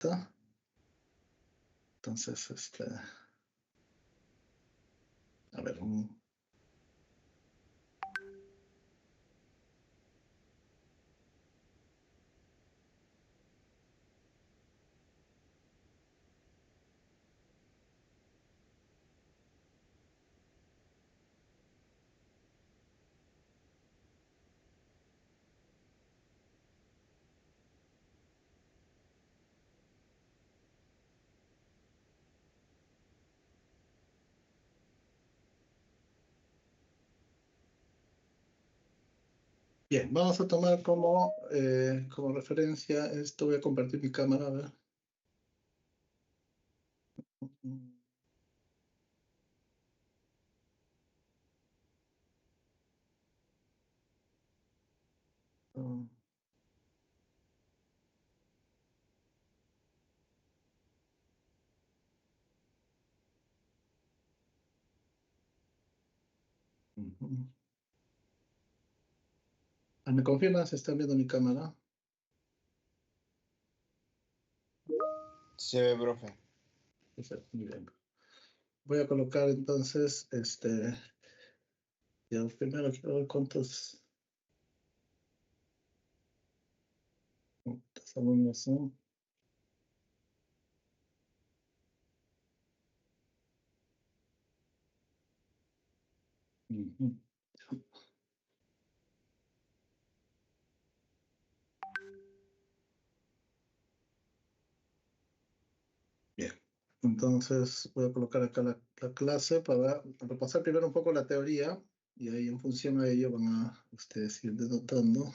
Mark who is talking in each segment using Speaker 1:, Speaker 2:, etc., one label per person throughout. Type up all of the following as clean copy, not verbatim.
Speaker 1: está. Entonces, a ver, bien, vamos a tomar como referencia esto. Voy a compartir mi cámara, a ver. Mm, ujú. ¿Me confirman si están viendo mi cámara?
Speaker 2: Se ve, profe.
Speaker 1: Perfecto, muy bien. Voy a colocar entonces, ya primero quiero ver cuántos alumnos son. Ujú. Bien, entonces voy a colocar acá la clase para repasar primero un poco la teoría y ahí en función a ello van a ustedes ir denotando.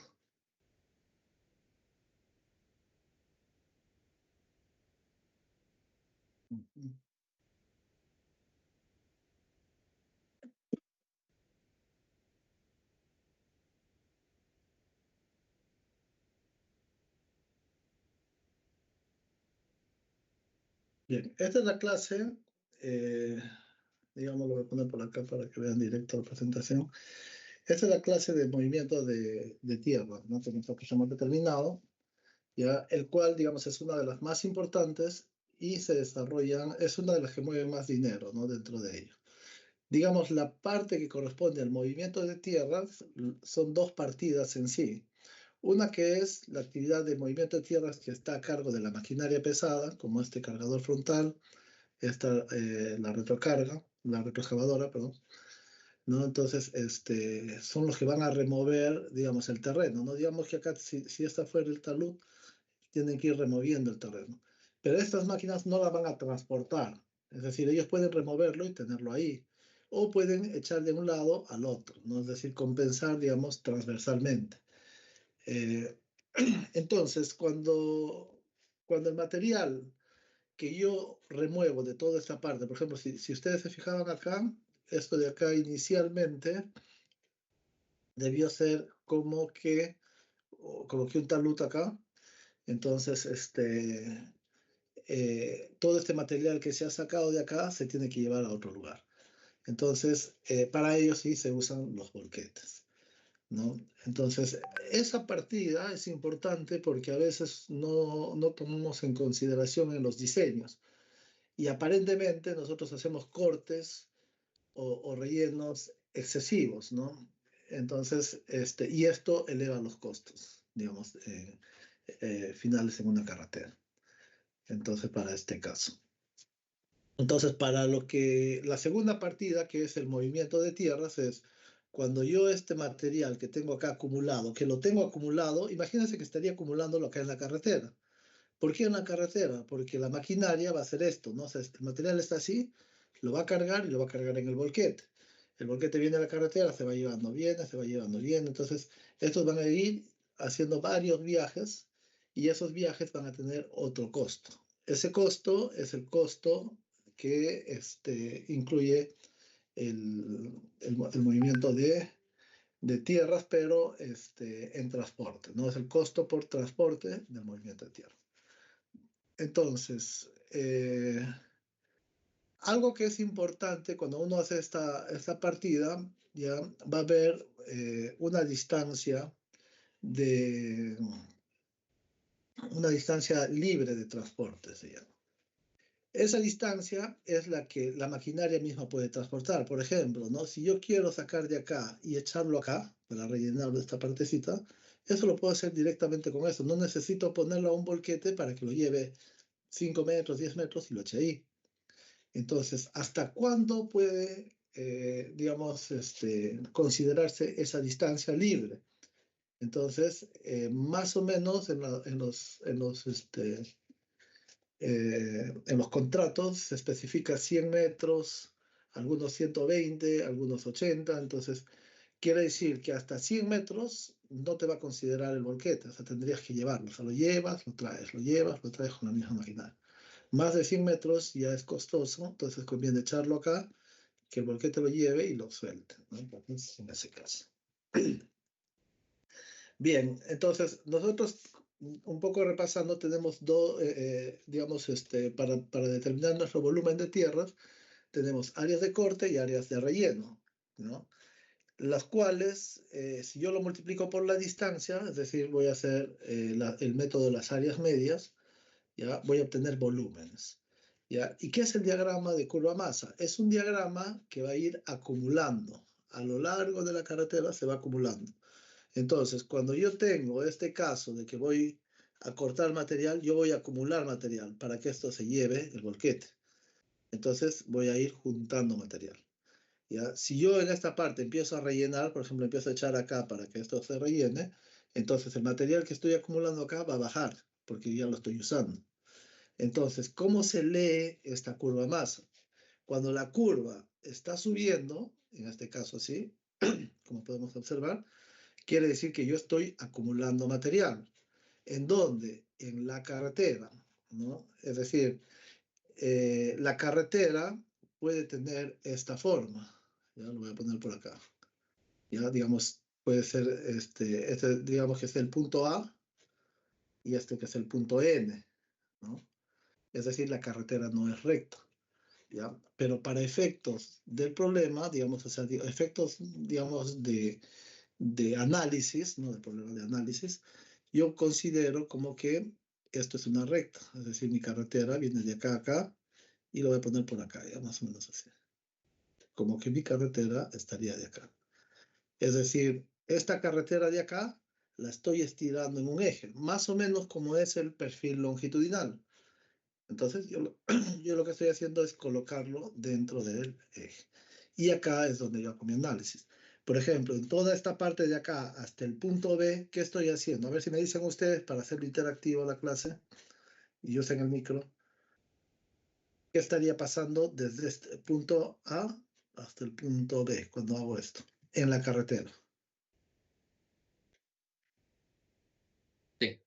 Speaker 1: Ujú. Bien, esta es la clase, digamos, lo voy a poner por acá para que vean directo la presentación. Esta es la clase de movimiento de tierra, ¿no? Que nosotros hemos determinado, ya, el cual, digamos, es una de las más importantes y se desarrollan, es una de las que mueve más dinero, ¿no? Dentro de ello. Digamos, la parte que corresponde al movimiento de tierras son dos partidas en sí. Una que es la actividad de movimiento de tierras que está a cargo de la maquinaria pesada, como este cargador frontal, la retrocarga, la retroexcavadora, perdón, ¿no? Entonces, son los que van a remover, digamos, el terreno, ¿no? Digamos que acá, si esta fuera el talud, tienen que ir removiendo el terreno. Pero estas máquinas no la van a transportar, es decir, ellos pueden removerlo y tenerlo ahí, o pueden echar de un lado al otro, ¿no? Es decir, compensar, digamos, transversalmente. Eh, entonces, cuando el material que yo remuevo de toda esta parte, por ejemplo, si ustedes se fijaban acá, esto de acá inicialmente debió ser como que un talud acá. Entonces, todo este material que se ha sacado de acá se tiene que llevar a otro lugar. Entonces, para ello sí se usan los volquetes, ¿no? Entonces, esa partida es importante porque a veces no tomamos en consideración en los diseños y aparentemente nosotros hacemos cortes o rellenos excesivos, ¿no? Entonces, y esto eleva los costos, digamos, finales en una carretera. Entonces, para este caso. Entonces, para la segunda partida, que es el movimiento de tierras, es cuando yo este material que tengo acá acumulado, que lo tengo acumulado, imagínense que estaría acumulándolo acá en la carretera. ¿Por qué en la carretera? Porque la maquinaria va a hacer esto, ¿no? O sea, el material está así, lo va a cargar y lo va a cargar en el volquete. El volquete viene a la carretera, se va llevando bien, se va llevando bien. Entonces, estos van a ir haciendo varios viajes y esos viajes van a tener otro costo. Ese costo es el costo que incluye el movimiento de tierras, pero en transporte, ¿no? Es el costo por transporte del movimiento de tierra. Entonces, algo que es importante cuando uno hace esta partida, ya va a haber una distancia de, una distancia libre de transporte, se llama. Esa distancia es la que la maquinaria misma puede transportar. Por ejemplo, ¿no? Si yo quiero sacar de acá y echarlo acá, para rellenar esta partecita, eso lo puedo hacer directamente con eso. No necesito ponerlo a un volquete para que lo lleve 5 metros, 10 metros y lo eche ahí. Entonces, ¿hasta cuándo puede, digamos, considerarse esa distancia libre? Entonces, más o menos en los contratos se especifica 100 metros, algunos 120, algunos 80. Entonces, quiere decir que hasta 100 metros no te va a considerar el volquete, o sea, tendrías que llevarlo. O sea, lo llevas, lo traes, lo llevas, lo traes con la misma maquinaria. Más de 100 metros ya es costoso, entonces conviene echarlo acá, que el volquete lo lleve y lo suelte, ¿no? Entonces, en ese caso. Bien, entonces nosotros un poco repasando tenemos dos, digamos, para determinar nuestro volumen de tierras, tenemos áreas de corte y áreas de relleno, ¿no? Las cuales, si yo lo multiplico por la distancia, es decir, voy a hacer el método de las áreas medias, ¿ya? Voy a obtener volúmenes, ¿ya? ¿Y qué es el diagrama de curva masa? Es un diagrama que va a ir acumulando. A lo largo de la carretera se va acumulando. Entonces, cuando yo tengo este caso de que voy a cortar material, yo voy a acumular material para que esto se lleve el volquete. Entonces, voy a ir juntando material. ¿Ya? Si yo en esta parte empiezo a rellenar, por ejemplo, empiezo a echar acá para que esto se rellene, entonces el material que estoy acumulando acá va a bajar, porque ya lo estoy usando. Entonces, ¿cómo se lee esta curva masa? Cuando la curva está subiendo, en este caso así, como podemos observar, quiere decir que yo estoy acumulando material. ¿En dónde? En la carretera, ¿no? Es decir, la carretera puede tener esta forma. Ya lo voy a poner por acá. Ya, digamos, puede ser digamos que es el punto A y este que es el punto N, ¿no? Es decir, la carretera no es recta, ¿ya? Pero para efectos del problema, digamos, o sea, efectos, digamos, de análisis, ¿no? De problema de análisis, yo considero como que esto es una recta, es decir, mi carretera viene de acá a acá y lo voy a poner por acá, ya más o menos así. Como que mi carretera estaría de acá. Es decir, esta carretera de acá la estoy estirando en un eje, más o menos como es el perfil longitudinal. Entonces, yo lo que estoy haciendo es colocarlo dentro del eje. Y acá es donde yo hago mi análisis. Por ejemplo, en toda esta parte de acá hasta el punto B, ¿qué estoy haciendo? A ver si me dicen ustedes para hacerlo interactivo la clase y yo sé en el micro. ¿Qué estaría pasando desde este punto A hasta el punto B cuando hago esto? En la carretera.
Speaker 3: Sí.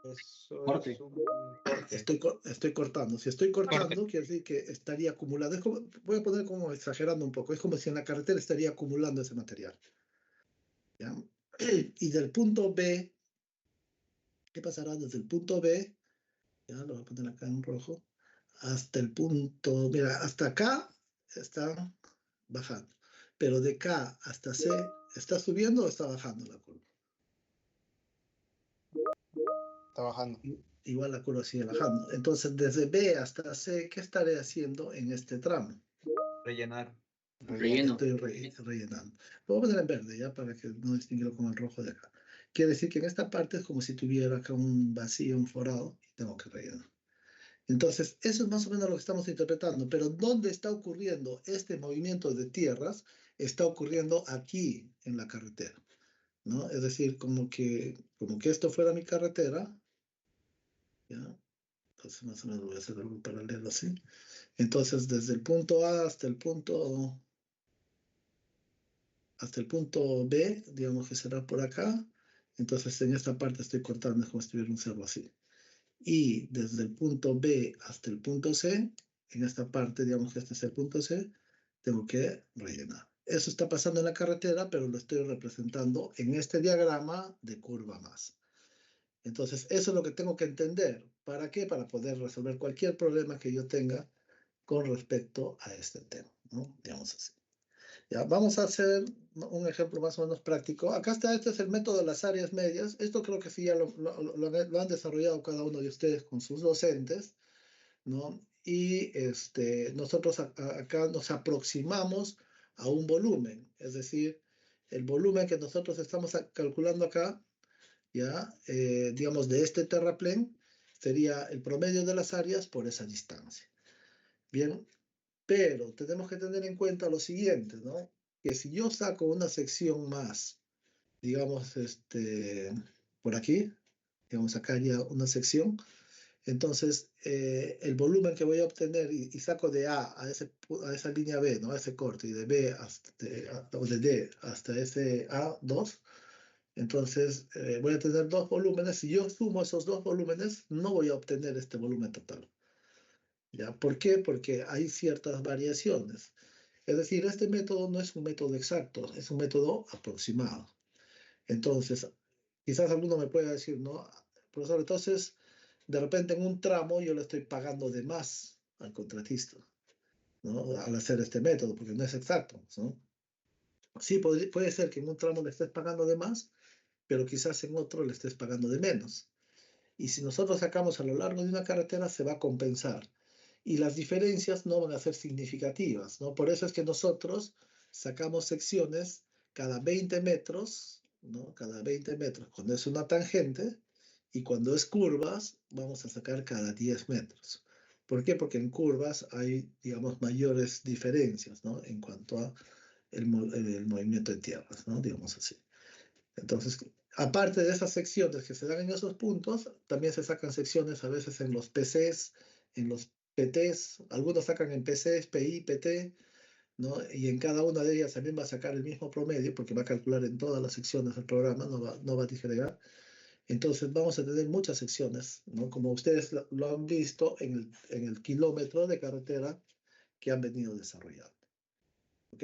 Speaker 2: Eso
Speaker 3: Corte.
Speaker 2: es un corte.
Speaker 1: Estoy cortando. Si estoy cortando, quiere decir que estaría acumulando. Voy a poner como exagerando un poco. Es como si en la carretera estaría acumulando ese material. ¿Ya? Y del punto B, ¿qué pasará desde el punto B? Ya lo voy a poner acá en rojo. Hasta el punto, mira, hasta acá está bajando. Pero de K hasta C, ¿está subiendo o está bajando la curva?
Speaker 2: Está bajando.
Speaker 1: Igual la curva sigue bajando. Entonces, desde B hasta C, ¿qué estaré haciendo en este tramo?
Speaker 2: Rellenar.
Speaker 3: Relleno.
Speaker 1: Estoy rellenando. Lo voy a poner en verde ya para que no distinguirlo con el rojo de acá. Quiere decir que en esta parte es como si tuviera acá un vacío, un forado, y tengo que rellenar. Entonces, eso es más o menos lo que estamos interpretando, pero ¿dónde está ocurriendo este movimiento de tierras? Está ocurriendo aquí en la carretera, ¿no? Es decir, como que esto fuera mi carretera, ¿ya? Entonces, más o menos voy a hacer algo paralelo así. Entonces, desde el punto A hasta el punto B, digamos que será por acá. Entonces, en esta parte estoy cortando como si estuviera un cerro así. Y desde el punto B hasta el punto C, en esta parte, digamos que este es el punto C, tengo que rellenar. Eso está pasando en la carretera, pero lo estoy representando en este diagrama de curva más. Entonces, eso es lo que tengo que entender. ¿Para qué? Para poder resolver cualquier problema que yo tenga con respecto a este tema, ¿no? Digamos así. Ya, vamos a hacer un ejemplo más o menos práctico. Acá está, este es el método de las áreas medias. Esto creo que sí ya lo han desarrollado cada uno de ustedes con sus docentes, ¿no? Y nosotros acá nos aproximamos a un volumen, es decir, el volumen que nosotros estamos calculando acá, ya, digamos, de este terraplén, sería el promedio de las áreas por esa distancia. Bien, pero tenemos que tener en cuenta lo siguiente, ¿no? Que si yo saco una sección más, digamos, por aquí, digamos acá ya una sección, entonces el volumen que voy a obtener y saco de a esa línea B, ¿no? A ese corte, y de B o de D hasta ese A2, entonces voy a tener dos volúmenes. Si yo sumo esos dos volúmenes, no voy a obtener este volumen total. ¿Ya? ¿Por qué? Porque hay ciertas variaciones. Es decir, este método no es un método exacto, es un método aproximado. Entonces, quizás alguno me pueda decir, ¿no? Profesor, entonces, de repente en un tramo yo le estoy pagando de más al contratista, ¿no? Al hacer este método, porque no es exacto, ¿no? Sí, puede ser que en un tramo le estés pagando de más, pero quizás en otro le estés pagando de menos. Y si nosotros sacamos a lo largo de una carretera, se va a compensar. Y las diferencias no van a ser significativas, ¿no? Por eso es que nosotros sacamos secciones cada 20 metros, ¿no? Cada 20 metros, cuando es una tangente, y cuando es curvas, vamos a sacar cada 10 metros. ¿Por qué? Porque en curvas hay, digamos, mayores diferencias, ¿no? En cuanto a el movimiento de tierras, ¿no? Digamos así. Entonces, aparte de esas secciones que se dan en esos puntos, también se sacan secciones a veces en los PCs, en los PTs, algunos sacan en PCs, PI, PT, ¿no? Y en cada una de ellas también va a sacar el mismo promedio, porque va a calcular en todas las secciones del programa, no va a disgregar. Entonces vamos a tener muchas secciones, ¿no? Como ustedes lo han visto en el kilómetro de carretera que han venido desarrollando. ¿Ok?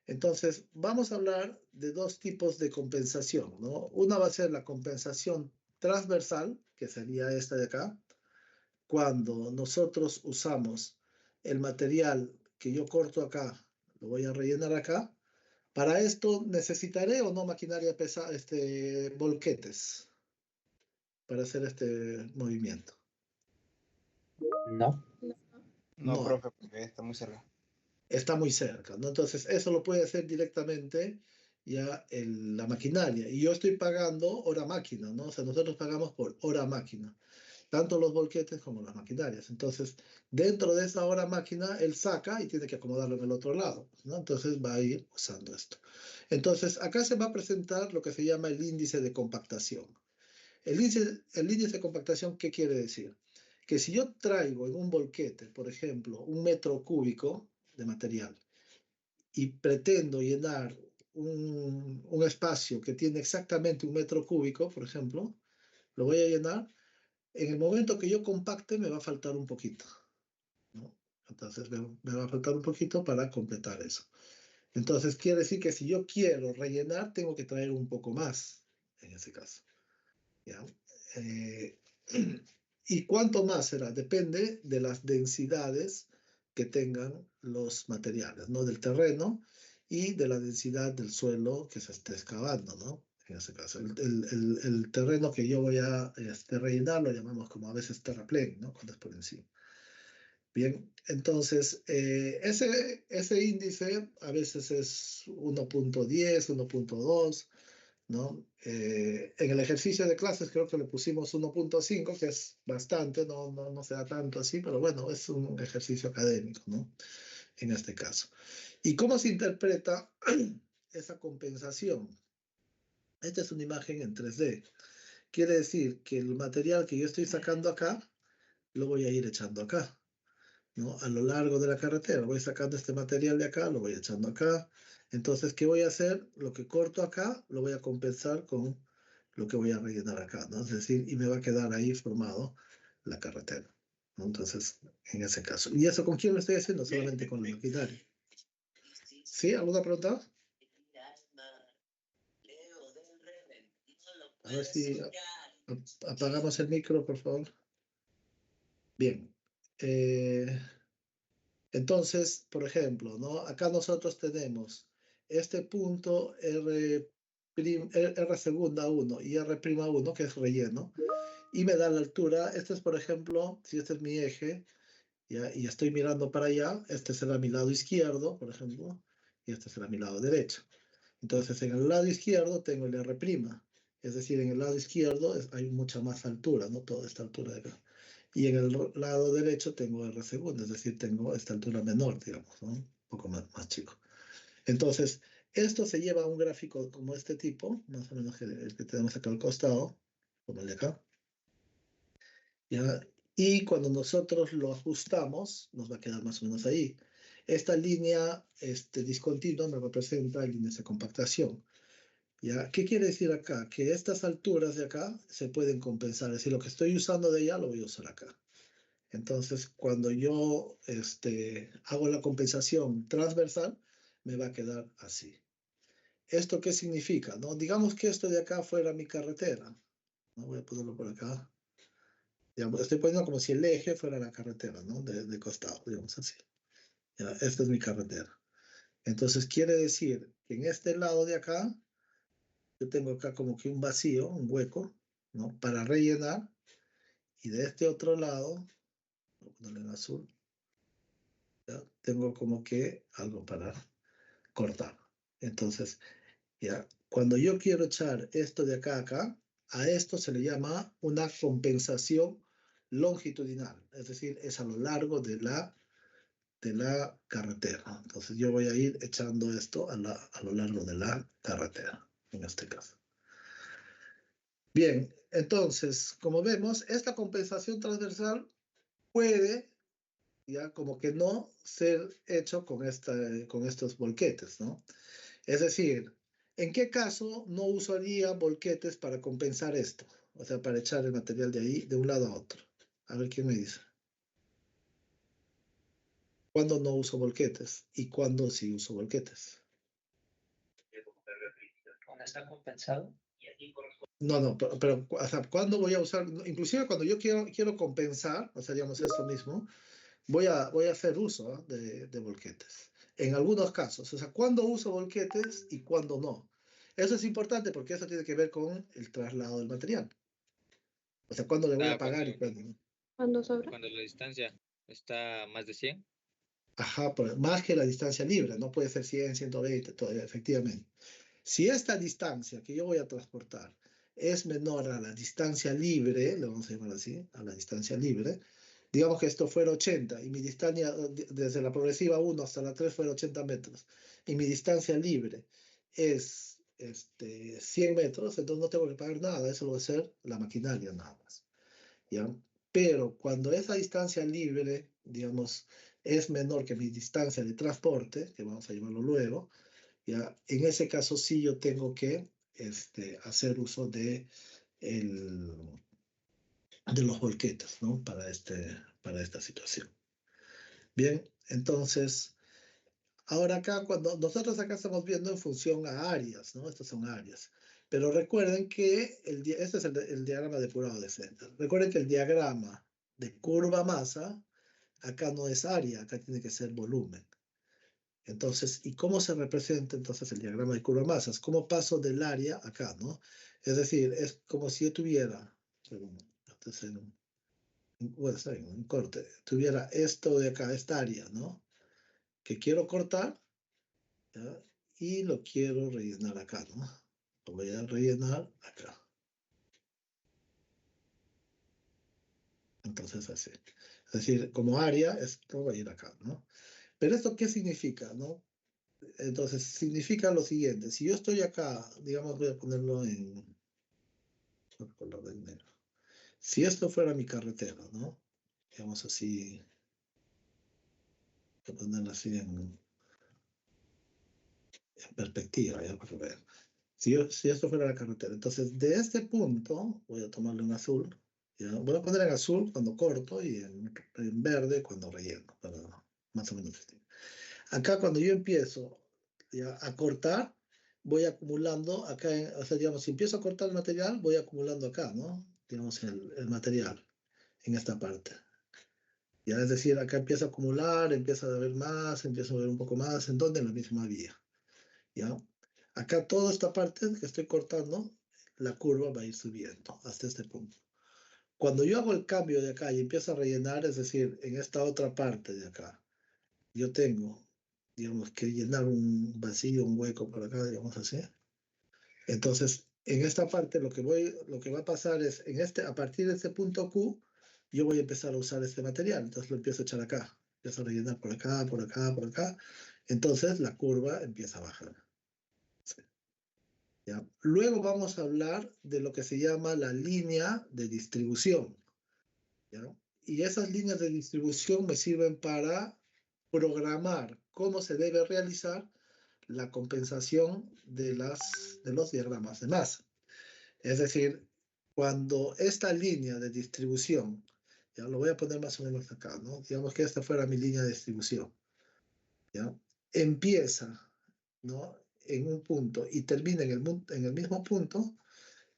Speaker 1: Entonces, vamos a hablar de dos tipos de compensación, ¿no? Una va a ser la compensación transversal, que sería esta de acá, cuando nosotros usamos el material que yo corto acá, lo voy a rellenar acá. Para esto, ¿necesitaré o no maquinaria pesada, volquetes, para hacer este movimiento?
Speaker 3: No.
Speaker 2: No,
Speaker 1: No,
Speaker 2: profe, porque está muy cerca.
Speaker 1: está muy cerca, ¿no? Entonces, eso lo puede hacer directamente ya la maquinaria. Y yo estoy pagando hora máquina, ¿no? O sea, nosotros pagamos por hora máquina, tanto los volquetes como las maquinarias. Entonces, dentro de esa hora máquina, él saca y tiene que acomodarlo en el otro lado, ¿no? Entonces, va a ir usando esto. Entonces, acá se va a presentar lo que se llama el índice de compactación. El índice de compactación, ¿qué quiere decir? Que si yo traigo en un volquete, por ejemplo, un metro cúbico de material y pretendo llenar un espacio que tiene exactamente un metro cúbico, por ejemplo, lo voy a llenar, en el momento que yo compacte me va a faltar un poquito, ¿no? Entonces me va a faltar un poquito para completar eso. Entonces quiere decir que si yo quiero rellenar, tengo que traer un poco más, en ese caso. ¿Ya? Eh, ¿Y cuánto más será? Depende de las densidades que tengan los materiales, ¿no? Del terreno y de la densidad del suelo que se esté excavando, ¿no? En ese caso, el terreno que yo voy a rellenar lo llamamos como a veces terraplén, ¿no? Cuando es por encima. Bien, entonces ese índice a veces es 1.10, 1.2, ¿no? En el ejercicio de clases creo que le pusimos 1.5, que es bastante, no se da tanto así, pero bueno, es un ejercicio académico, ¿no? En este caso. ¿Y cómo se interpreta esa compensación? Esta es una imagen en 3D. Quiere decir que el material que yo estoy sacando acá, lo voy a ir echando acá, ¿no? A lo largo de la carretera. Voy sacando este material de acá, lo voy echando acá. Entonces, ¿qué voy a hacer? Lo que corto acá, lo voy a compensar con lo que voy a rellenar acá, ¿no? Es decir, y me va a quedar ahí formado la carretera, ¿no? Entonces, en ese caso. ¿Y eso con quién lo estoy haciendo? Solamente con la maquinaria. ¿Sí? ¿Alguna pregunta? A ver si apagamos el micro, por favor. Bien. Entonces, por ejemplo, ¿no? Acá nosotros tenemos este punto R segunda 1 y R prima 1, que es relleno, y me da la altura. Este es, por ejemplo, si este es mi eje, ¿ya? Y estoy mirando para allá, este será mi lado izquierdo, por ejemplo, y este será mi lado derecho. Entonces, en el lado izquierdo tengo el R', es decir, en el lado izquierdo hay mucha más altura, ¿no? Toda esta altura de acá. Y en el lado derecho tengo R segundo, es decir, tengo esta altura menor, digamos, ¿no? Un poco más chico. Entonces, esto se lleva a un gráfico como este tipo, más o menos el que tenemos acá al costado, como el de acá. ¿Ya? Y cuando nosotros lo ajustamos, nos va a quedar más o menos ahí. Esta línea discontinua me representa líneas de compactación. ¿Ya? ¿Qué quiere decir acá? Que estas alturas de acá se pueden compensar. Es decir, lo que estoy usando de allá lo voy a usar acá. Entonces, cuando yo hago la compensación transversal, me va a quedar así. ¿Esto qué significa? ¿No? Digamos que esto de acá fuera mi carretera. ¿No? Voy a ponerlo por acá. Digamos, estoy poniendo como si el eje fuera la carretera, ¿no? De costado, digamos así. ¿Ya? Esta es mi carretera. Entonces, quiere decir que en este lado de acá, yo tengo acá como que un vacío, un hueco, ¿no? Para rellenar. Y de este otro lado, voy a ponerlo en azul, ¿ya? Tengo como que algo para cortar. Entonces, ya, cuando yo quiero echar esto de acá a acá, a esto se le llama una compensación longitudinal, es decir, es a lo largo de la carretera. Entonces yo voy a ir echando esto a lo largo de la carretera, en este caso. Bien, entonces, como vemos, esta compensación transversal puede ya como que no ser hecho con estos volquetes, ¿no? Es decir, ¿en qué caso no usaría volquetes para compensar esto? O sea, para echar el material de ahí de un lado a otro. A ver quién me dice. ¿Cuándo no uso volquetes? ¿Y cuándo sí uso volquetes?
Speaker 3: ¿Cuándo está compensado?
Speaker 1: No, pero o sea, ¿cuándo voy a usar? Inclusive cuando yo quiero compensar, o sea, digamos esto mismo, voy a hacer uso, ¿ah? de volquetes. En algunos casos, o sea, ¿cuándo uso volquetes y cuándo no? Eso es importante porque eso tiene que ver con el traslado del material. O sea, ¿cuándo le voy a pagar y cuándo no?
Speaker 4: Cuando sobra.
Speaker 5: Cuando la distancia está más de 100.
Speaker 1: Ajá, más que la distancia libre, no puede ser 100, 120, todo, efectivamente. Si esta distancia que yo voy a transportar es menor a la distancia libre, le vamos a llamar así, a la distancia libre, digamos que esto fuera 80 y mi distancia desde la progresiva 1 hasta la 3 fuera 80 metros y mi distancia libre es 100 metros, entonces no tengo que pagar nada, eso lo va a hacer la maquinaria nada más. ¿Ya? Pero cuando esa distancia libre, digamos, es menor que mi distancia de transporte, que vamos a llamarlo luego, ¿ya? En ese caso sí yo tengo que hacer uso de los volquetes, ¿no? Para esta situación. Bien, entonces, ahora acá, cuando nosotros acá estamos viendo en función a áreas, ¿no? Estas son áreas. Pero recuerden que este es el diagrama depurado de Center. Recuerden que el diagrama de curva masa, acá no es área, acá tiene que ser volumen. Entonces, ¿y cómo se representa entonces el diagrama de curva masas? ¿Cómo paso del área acá, no? Es decir, es como si yo tuviera, entonces, bueno, está bien, un corte, tuviera esto de acá, esta área, ¿no? Que quiero cortar, ¿ya? Y lo quiero rellenar acá, ¿no? Lo voy a rellenar acá. Entonces, así. Es decir, como área, esto va a ir acá, ¿no? Pero ¿esto qué significa, no? Entonces, significa lo siguiente. Si yo estoy acá, digamos, voy a ponerlo en color del negro. Si esto fuera mi carretera, ¿no? Digamos así, voy a ponerlo así en perspectiva, ya para ver. Si esto fuera la carretera, entonces de este punto, voy a tomarle un azul, ¿ya? Voy a poner en azul cuando corto y en verde cuando relleno, para más o menos. Acá cuando yo empiezo ya, a cortar, voy acumulando acá, o sea, digamos, si empiezo a cortar el material, voy acumulando acá, ¿no? Digamos, el material en esta parte. Ya, es decir, acá empieza a acumular, empieza a haber más, empieza a haber un poco más, ¿en dónde? En la misma vía. ¿Ya? Acá toda esta parte que estoy cortando, la curva va a ir subiendo hasta este punto. Cuando yo hago el cambio de acá y empiezo a rellenar, es decir, en esta otra parte de acá, yo tengo, digamos, que llenar un vacío, un hueco por acá, digamos así. Entonces, en esta parte lo que va a pasar es, a partir de este punto Q, yo voy a empezar a usar este material. Entonces lo empiezo a echar acá. Empiezo a rellenar por acá, por acá, por acá. Entonces la curva empieza a bajar. Sí, ¿ya? Luego vamos a hablar de lo que se llama la línea de distribución. ¿Ya? Y esas líneas de distribución me sirven para programar cómo se debe realizar la compensación de los diagramas de masa. Es decir, cuando esta línea de distribución, ya lo voy a poner más o menos acá, ¿no? Digamos que esta fuera mi línea de distribución, ¿ya? Empieza, ¿no? En un punto y termina en el mismo punto,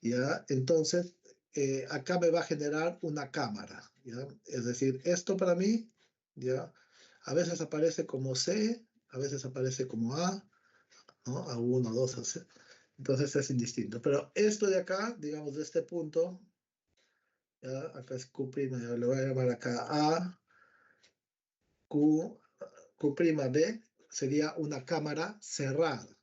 Speaker 1: ¿ya? Entonces, acá me va a generar una cámara, ¿ya? Es decir, esto para mí, ¿ya? A veces aparece como C, a veces aparece como A, ¿no? A1, 2, A, C. Entonces es indistinto. Pero esto de acá, digamos, de este punto, ¿ya? Acá es Q', ya le voy a llamar acá A, Q', Q'B, sería una cámara cerrada.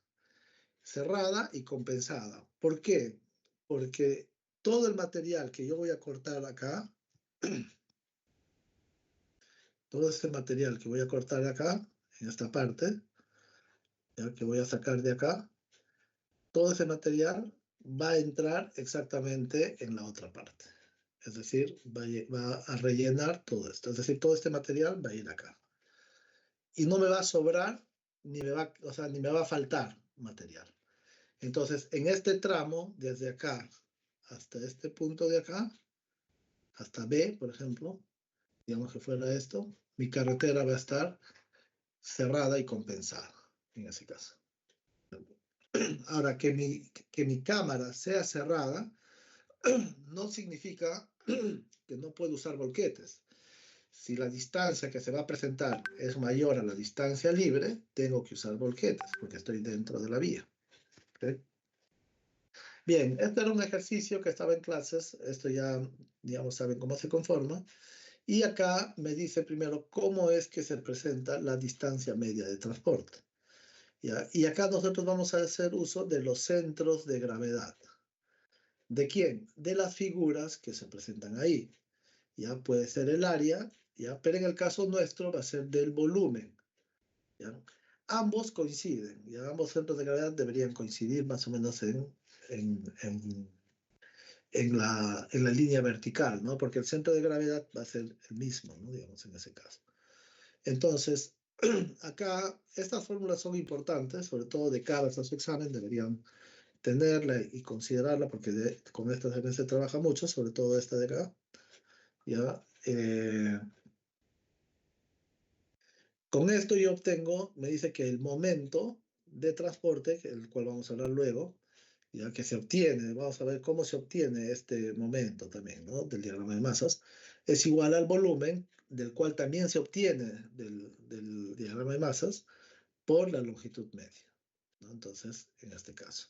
Speaker 1: Cerrada y compensada. ¿Por qué? Porque todo el material que yo voy a cortar acá, todo este material que voy a cortar acá, en esta parte, ¿ya? Que voy a sacar de acá, todo ese material va a entrar exactamente en la otra parte. Es decir, va a rellenar todo esto. Es decir, todo este material va a ir acá. Y no me va a sobrar, ni me va a faltar material. Entonces, en este tramo, desde acá hasta este punto de acá, hasta B, por ejemplo, digamos que fuera esto, mi carretera va a estar cerrada y compensada, en ese caso. Ahora, que mi cámara sea cerrada no significa que no puedo usar volquetes. Si la distancia que se va a presentar es mayor a la distancia libre, tengo que usar volquetes porque estoy dentro de la vía. ¿Okay? Bien, este era un ejercicio que estaba en clases. Esto ya, digamos, saben cómo se conforma. Y acá me dice primero cómo es que se presenta la distancia media de transporte. ¿Ya? Y acá nosotros vamos a hacer uso de los centros de gravedad. ¿De quién? De las figuras que se presentan ahí. Ya puede ser el área, ¿ya? Pero en el caso nuestro va a ser del volumen, ¿ya? Ambos coinciden, ¿ya? Ambos centros de gravedad deberían coincidir más o menos en, en, en la línea vertical, ¿no? Porque el centro de gravedad va a ser el mismo, ¿no? Digamos, en ese caso. Entonces, acá estas fórmulas son importantes, sobre todo de cara a su examen, deberían tenerla y considerarla, porque con esta también se trabaja mucho, sobre todo esta de acá, ¿ya? Con esto yo obtengo, me dice que el momento de transporte, el cual vamos a hablar luego, ya que se obtiene, vamos a ver cómo se obtiene este momento también, ¿no? Del diagrama de masas, es igual al volumen, del cual también se obtiene del diagrama de masas, por la longitud media, ¿no? Entonces, en este caso.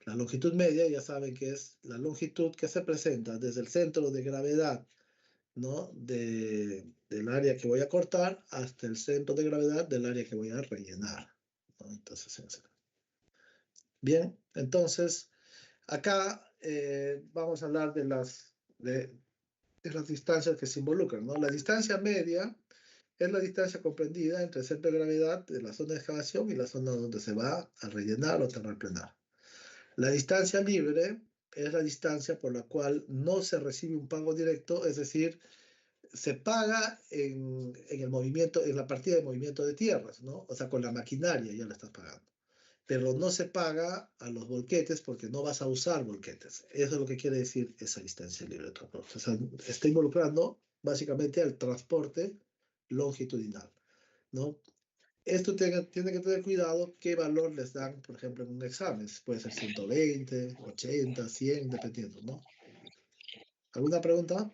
Speaker 1: La longitud media ya saben que es la longitud que se presenta desde el centro de gravedad, ¿no? Del área que voy a cortar hasta el centro de gravedad del área que voy a rellenar, ¿no? Entonces, bien, entonces, acá vamos a hablar de las distancias que se involucran, ¿no? La distancia media es la distancia comprendida entre el centro de gravedad de la zona de excavación y la zona donde se va a rellenar o terraplenar. La distancia libre es la distancia por la cual no se recibe un pago directo, es decir, se paga en el movimiento, en la partida de movimiento de tierras, ¿no? O sea, con la maquinaria ya la estás pagando. Pero no se paga a los volquetes porque no vas a usar volquetes. Eso es lo que quiere decir esa distancia libre de transporte. O sea, está involucrando básicamente al transporte longitudinal, ¿no? Esto tiene que tener cuidado qué valor les dan, por ejemplo, en un examen. Puede ser 120, 80, 100, dependiendo, ¿no? ¿Alguna pregunta?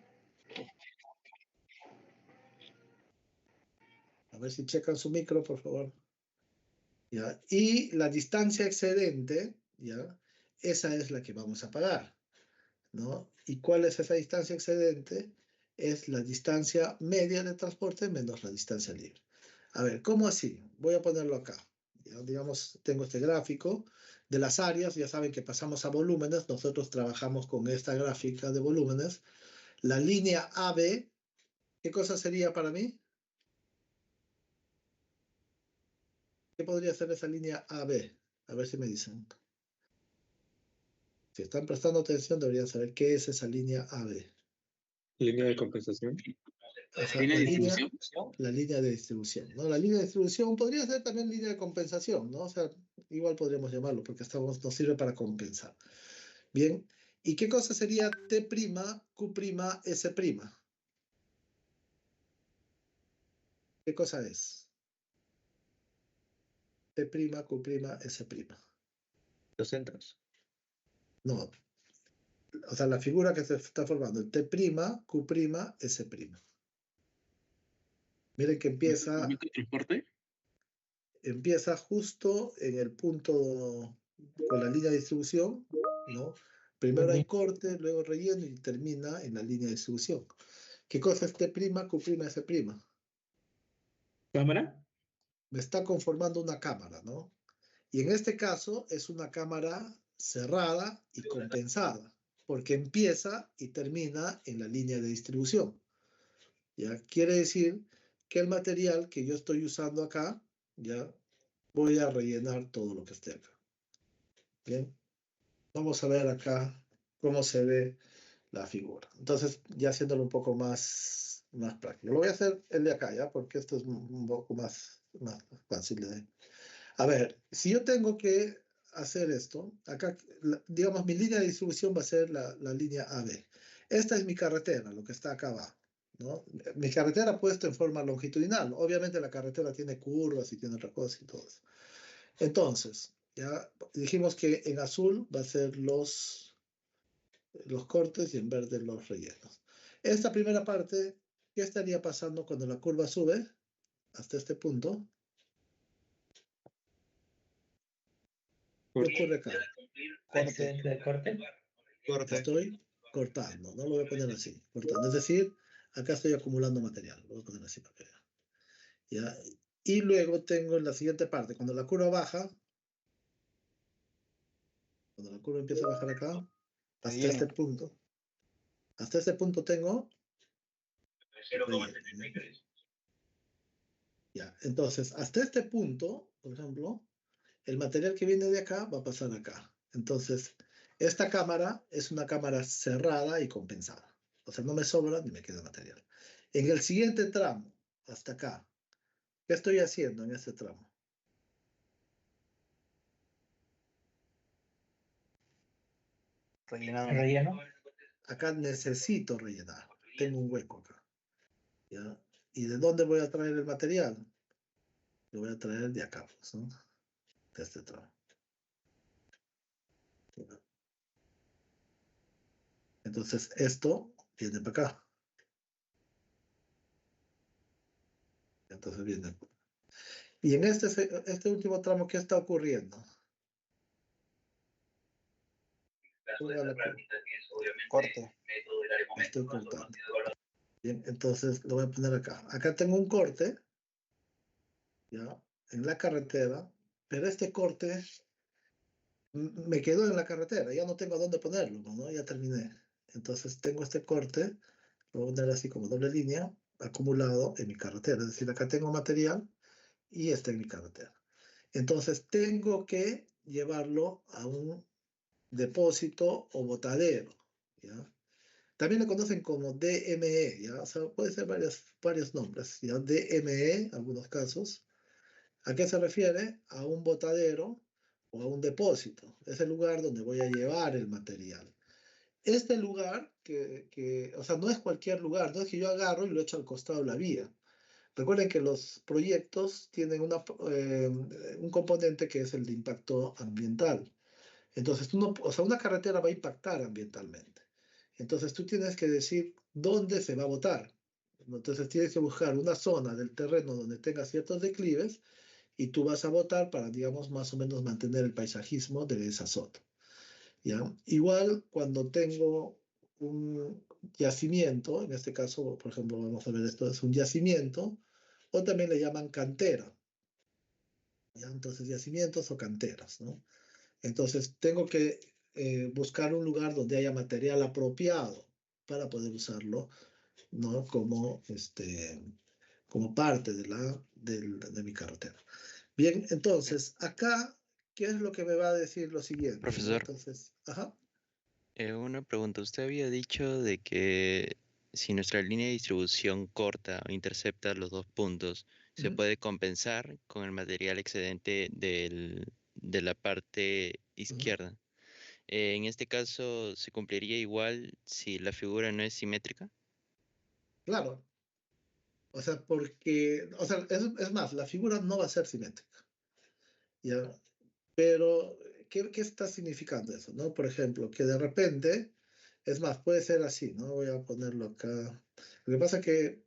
Speaker 1: ver si checan su micro, por favor. ¿Ya? Y la distancia excedente, ¿ya? Esa es la que vamos a pagar, ¿no? ¿Y cuál es esa distancia excedente? Es la distancia media de transporte menos la distancia libre. A ver, ¿cómo así? Voy a ponerlo acá. ¿Ya? Digamos, tengo este gráfico de las áreas, ya saben que pasamos a volúmenes, nosotros trabajamos con esta gráfica de volúmenes. La línea AB, ¿qué cosa sería para mí? ¿Qué podría ser esa línea AB? A ver si me dicen. Si están prestando atención, deberían saber qué es esa línea AB.
Speaker 4: Línea de compensación.
Speaker 1: Ajá,
Speaker 6: ¿Línea de distribución?
Speaker 1: la línea de distribución, ¿no? La línea de distribución podría ser también línea de compensación, ¿no? O sea, igual podríamos llamarlo porque nos sirve para compensar. Bien, ¿y qué cosa sería T', Q', S'? ¿Qué cosa es? T', Q', S'.
Speaker 5: Los centros.
Speaker 1: No, o sea, la figura que se está formando, T', Q', S'. Miren que
Speaker 6: ¿Momento de transporte?
Speaker 1: empieza justo en el punto con la línea de distribución, ¿no? Primero hay corte, luego relleno y termina en la línea de distribución. ¿Qué cosa es T', Q', S'?
Speaker 6: ¿Cámara?
Speaker 1: Me está conformando una cámara, ¿no? Y en este caso es una cámara cerrada y compensada, porque empieza y termina en la línea de distribución. ¿Ya? Quiere decir que el material que yo estoy usando acá, ya voy a rellenar todo lo que esté acá. Bien, vamos a ver acá cómo se ve la figura. Entonces, ya haciéndolo un poco más práctico. Lo voy a hacer el de acá, ¿ya? Porque esto es un poco más fácil de... A ver, si yo tengo que hacer esto, acá, digamos, mi línea de distribución va a ser la línea AB. Esta es mi carretera, lo que está acá abajo, ¿no? Mi carretera puesta en forma longitudinal. Obviamente la carretera tiene curvas y tiene otra cosa y todo eso. Entonces, ya dijimos que en azul va a ser los cortes y en verde los rellenos. Esta primera parte, ¿qué estaría pasando cuando la curva sube hasta este punto? ¿Qué ocurre acá?
Speaker 3: Excedente de corte.
Speaker 2: Corte.
Speaker 1: Estoy cortando, no lo voy a poner así, cortando. Es decir, acá estoy acumulando material, lo voy a poner así para que vean. ¿Ya? Y luego tengo en la siguiente parte, cuando la curva baja, cuando la curva empieza a bajar acá, hasta este punto tengo relleno. Ya, entonces, hasta este punto, por ejemplo, el material que viene de acá va a pasar acá. Entonces, esta cámara es una cámara cerrada y compensada. O sea, no me sobra ni me queda material. En el siguiente tramo, hasta acá, ¿qué estoy haciendo en este tramo?
Speaker 2: Rellenado.
Speaker 3: Relleno.
Speaker 1: Acá necesito rellenar. Tengo un hueco acá. ¿Ya? ¿Y de dónde voy a traer el material? Lo voy a traer de acá, pues, ¿no? De este tramo. Entonces, esto viene para acá. Entonces viene. Y en este último tramo, ¿qué está ocurriendo?
Speaker 2: Corte.
Speaker 1: Estoy cortando. Bien, entonces lo voy a poner acá. Acá tengo un corte, ¿ya? En la carretera, pero este corte me quedó en la carretera, ya no tengo dónde ponerlo, ¿no? Ya terminé. Entonces tengo este corte, lo voy a poner así como doble línea, acumulado en mi carretera. Es decir, acá tengo material y está en mi carretera. Entonces tengo que llevarlo a un depósito o botadero, ¿ya? También lo conocen como DME, ¿ya? O sea, puede ser varios nombres, ¿ya? DME, en algunos casos. ¿A qué se refiere? A un botadero o a un depósito. Es el lugar donde voy a llevar el material. Este lugar, o sea, no es cualquier lugar, no es que yo agarro y lo echo al costado de la vía. Recuerden que los proyectos tienen un componente que es el de impacto ambiental. Entonces, o sea, una carretera va a impactar ambientalmente. Entonces, tú tienes que decir dónde se va a botar. Entonces tienes que buscar una zona del terreno donde tenga ciertos declives y tú vas a botar para, digamos, más o menos mantener el paisajismo de esa zona. ¿Ya? Igual cuando tengo un yacimiento, en este caso, por ejemplo, vamos a ver esto es un yacimiento, o también le llaman cantera. ¿Ya? Entonces, yacimientos o canteras, ¿no? Entonces, tengo que buscar un lugar donde haya material apropiado para poder usarlo, ¿no? Como parte de mi carretera. Bien, entonces, acá, ¿qué es lo que me va a decir lo siguiente? ¿No?
Speaker 6: Profesor,
Speaker 1: Entonces, ajá.
Speaker 6: una pregunta. Usted había dicho de que si nuestra línea de distribución corta o intercepta los dos puntos, se
Speaker 1: Ujú,
Speaker 6: puede compensar con el material excedente de la parte
Speaker 1: ujú.
Speaker 6: izquierda. En este caso, ¿se cumpliría igual si la figura no es simétrica?
Speaker 1: Claro, o sea, es más, la figura no va a ser simétrica, ¿ya? Pero, ¿qué está significando eso, no? Por ejemplo, que de repente, es más, puede ser así, ¿no? Voy a ponerlo acá. Lo que pasa es que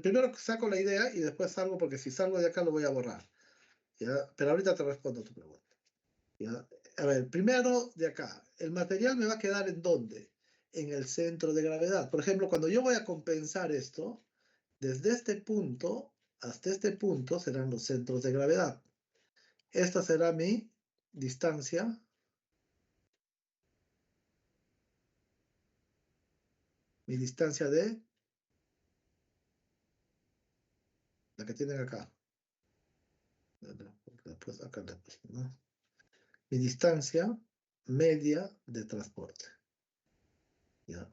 Speaker 1: primero saco la idea y después salgo, porque si salgo de acá lo voy a borrar, ¿ya? Pero ahorita te respondo tu pregunta, ¿ya? A ver, primero de acá, ¿el material me va a quedar en dónde? En el centro de gravedad. Por ejemplo, cuando yo voy a compensar esto, desde este punto hasta este punto serán los centros de gravedad. Esta será mi distancia, de la que tienen acá. Después acá, ¿no? Mi distancia media de transporte. ¿Ya?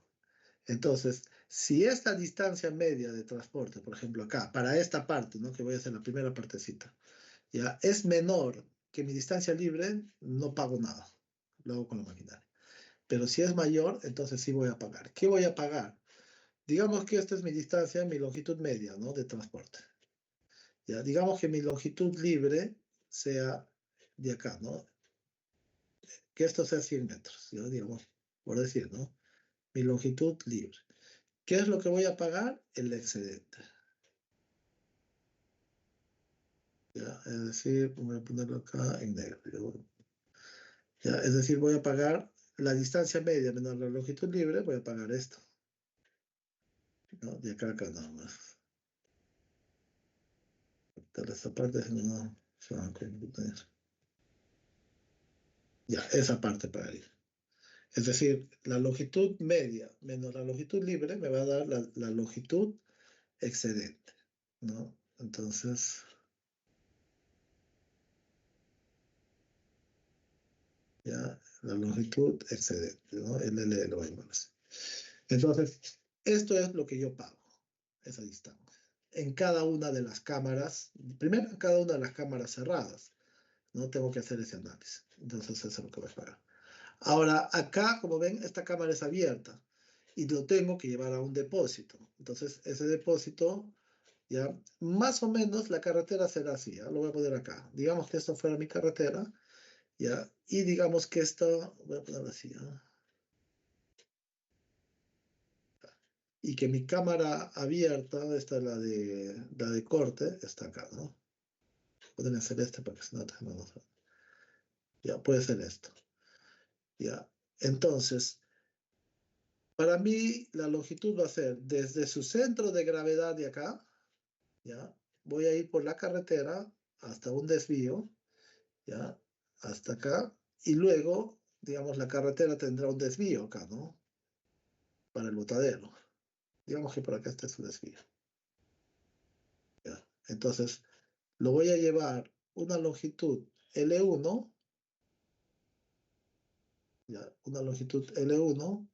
Speaker 1: Entonces, si esta distancia media de transporte, por ejemplo acá, para esta parte, ¿no? Que voy a hacer la primera partecita, ¿ya? Es menor que mi distancia libre, no pago nada. Lo hago con la maquinaria. Pero si es mayor, entonces sí voy a pagar. ¿Qué voy a pagar? Digamos que esta es mi distancia, mi longitud media, ¿no? De transporte. ¿Ya? Digamos que mi longitud libre sea de acá, ¿no? Que esto sea 100 metros, ¿ya? Digamos, por decir, ¿no? Mi longitud libre. ¿Qué es lo que voy a pagar? El excedente. ¿Ya? Es decir, voy a ponerlo acá en negro. ¿Ya? Es decir, voy a pagar la distancia media menos la longitud libre, voy a pagar esto, ¿no? De acá a acá nada más. Toda esta parte, si no, se van a computar. Ya, esa parte pagaría. Es decir, la longitud media menos la longitud libre me va a dar la longitud excedente, ¿no? Entonces, ya, la longitud excedente, ¿no? LL lo igual así. Entonces, esto es lo que yo pago, esa distancia. En cada una de las cámaras, primero en cada una de las cámaras cerradas, ¿no? Tengo que hacer ese análisis. Entonces, eso es lo que voy a pagar. Ahora, acá, como ven, esta cámara es abierta y lo tengo que llevar a un depósito. Entonces, ese depósito, ya, más o menos la carretera será así, ¿ya? Lo voy a poner acá. Digamos que esto fuera mi carretera, ¿ya? Y digamos que esto, voy a ponerlo así, ¿ya? Y que mi cámara abierta, esta es la de corte, está acá, ¿no? Pueden hacer este para que se note. Ya, puede ser esto. Ya. Entonces, para mí, la longitud va a ser desde su centro de gravedad de acá, ¿ya? Voy a ir por la carretera hasta un desvío, ¿ya? Hasta acá, y luego, digamos, la carretera tendrá un desvío acá, ¿no? Para el botadero. Digamos que por acá está su desvío. ¿Ya? Entonces, lo voy a llevar una longitud L1, ¿ya? Una longitud L1,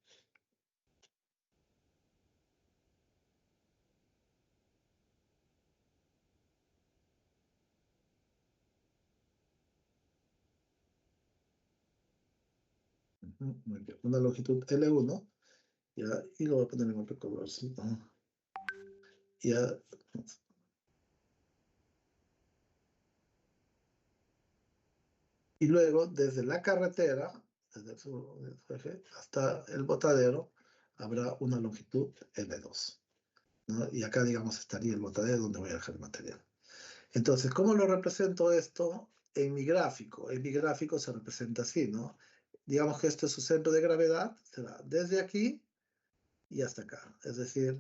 Speaker 1: muy bien, una longitud L1, ¿ya? Y lo voy a poner en otro colorcito. Ya. Y luego, desde la carretera, desde su eje hasta el botadero, habrá una longitud L2. ¿no? Y acá, digamos, estaría el botadero donde voy a dejar el material. Entonces, ¿cómo lo represento esto en mi gráfico? En mi gráfico se representa así, ¿no? Digamos que este es su centro de gravedad, será desde aquí y hasta acá. Es decir,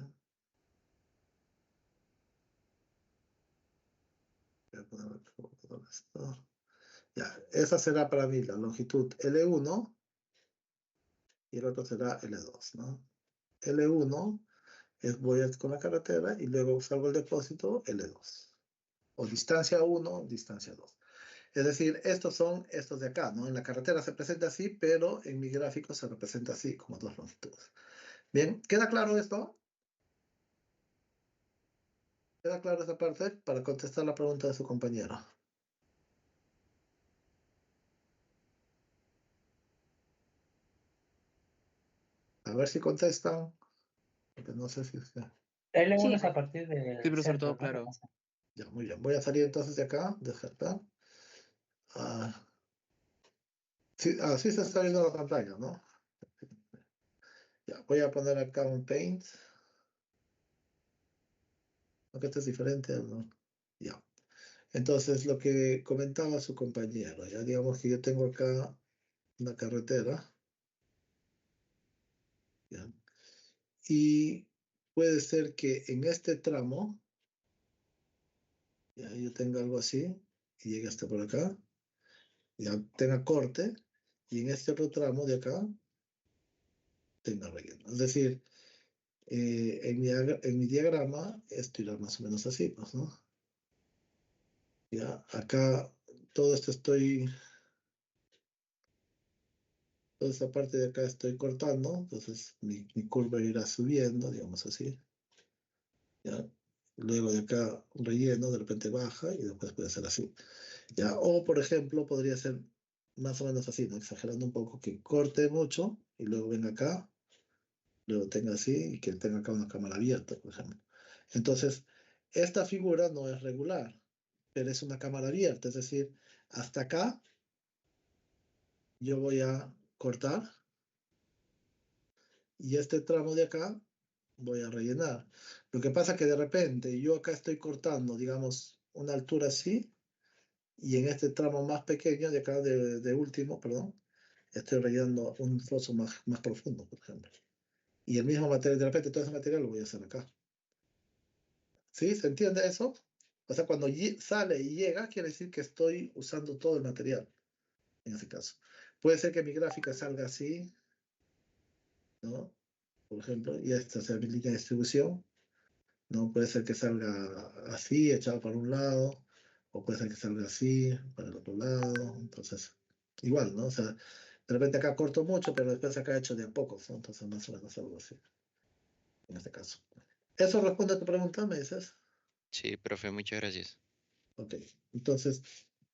Speaker 1: voy a poner todo esto. Ya, esa será para mí la longitud L1 y el otro será L2, ¿no? L1 es voy con la carretera y luego salgo al depósito L2. O distancia 1, distancia 2. Es decir, estos son estos de acá, ¿no? En la carretera se presenta así, pero en mi gráfico se representa así, como dos longitudes. Bien, ¿queda claro esto? ¿Queda claro esa parte? Para contestar la pregunta de su compañero. A ver si contestan, porque no sé si...
Speaker 3: L1
Speaker 7: Sí.
Speaker 3: es a partir del
Speaker 7: Sí, profesor,
Speaker 3: centro,
Speaker 7: todo
Speaker 3: ¿no?
Speaker 7: claro.
Speaker 1: Ya, muy bien. Voy a salir entonces de acá, descartar. Ah, sí, sí se está viendo la pantalla, ¿no? Ya, voy a poner acá un paint. Aunque este es diferente, ¿no? Ya. Entonces, lo que comentaba su compañero, ya digamos que yo tengo acá una carretera, ¿ya? Y puede ser que en este tramo, ya yo tenga algo así, y llegue hasta por acá, ya tenga corte, y en este otro tramo de acá, tenga relleno. Es decir, en mi diagrama, esto irá más o menos así, pues, ¿no? Ya, acá, todo esto toda esta parte de acá estoy cortando, entonces mi curva irá subiendo, digamos así. ¿Ya? Luego de acá un relleno, de repente baja y después puede ser así. ¿Ya? O por ejemplo, podría ser más o menos así, ¿no? Exagerando un poco, que corte mucho y luego venga acá, luego tenga así y que tenga acá una cámara abierta, por ejemplo. Entonces, esta figura no es regular, pero es una cámara abierta, es decir, hasta acá yo voy a cortar y este tramo de acá voy a rellenar. Lo que pasa es que de repente yo acá estoy cortando, digamos, una altura así, y en este tramo más pequeño, de acá de último, perdón, estoy rellenando un foso más profundo, por ejemplo. Y el mismo material, de repente todo ese material lo voy a hacer acá. ¿Sí? ¿Se entiende eso? O sea, cuando sale y llega, quiere decir que estoy usando todo el material, en ese caso. Puede ser que mi gráfica salga así, ¿no? Por ejemplo, y esta sea mi línea de distribución. ¿No? Puede ser que salga así, echado para un lado, o puede ser que salga así, para el otro lado. Entonces, igual, ¿no? O sea, de repente acá corto mucho, pero después acá he hecho de a pocos, ¿no? Entonces, más o menos algo así, en este caso. ¿Eso responde a tu pregunta, me dices?
Speaker 6: Sí, profe, muchas gracias.
Speaker 1: Ok, entonces,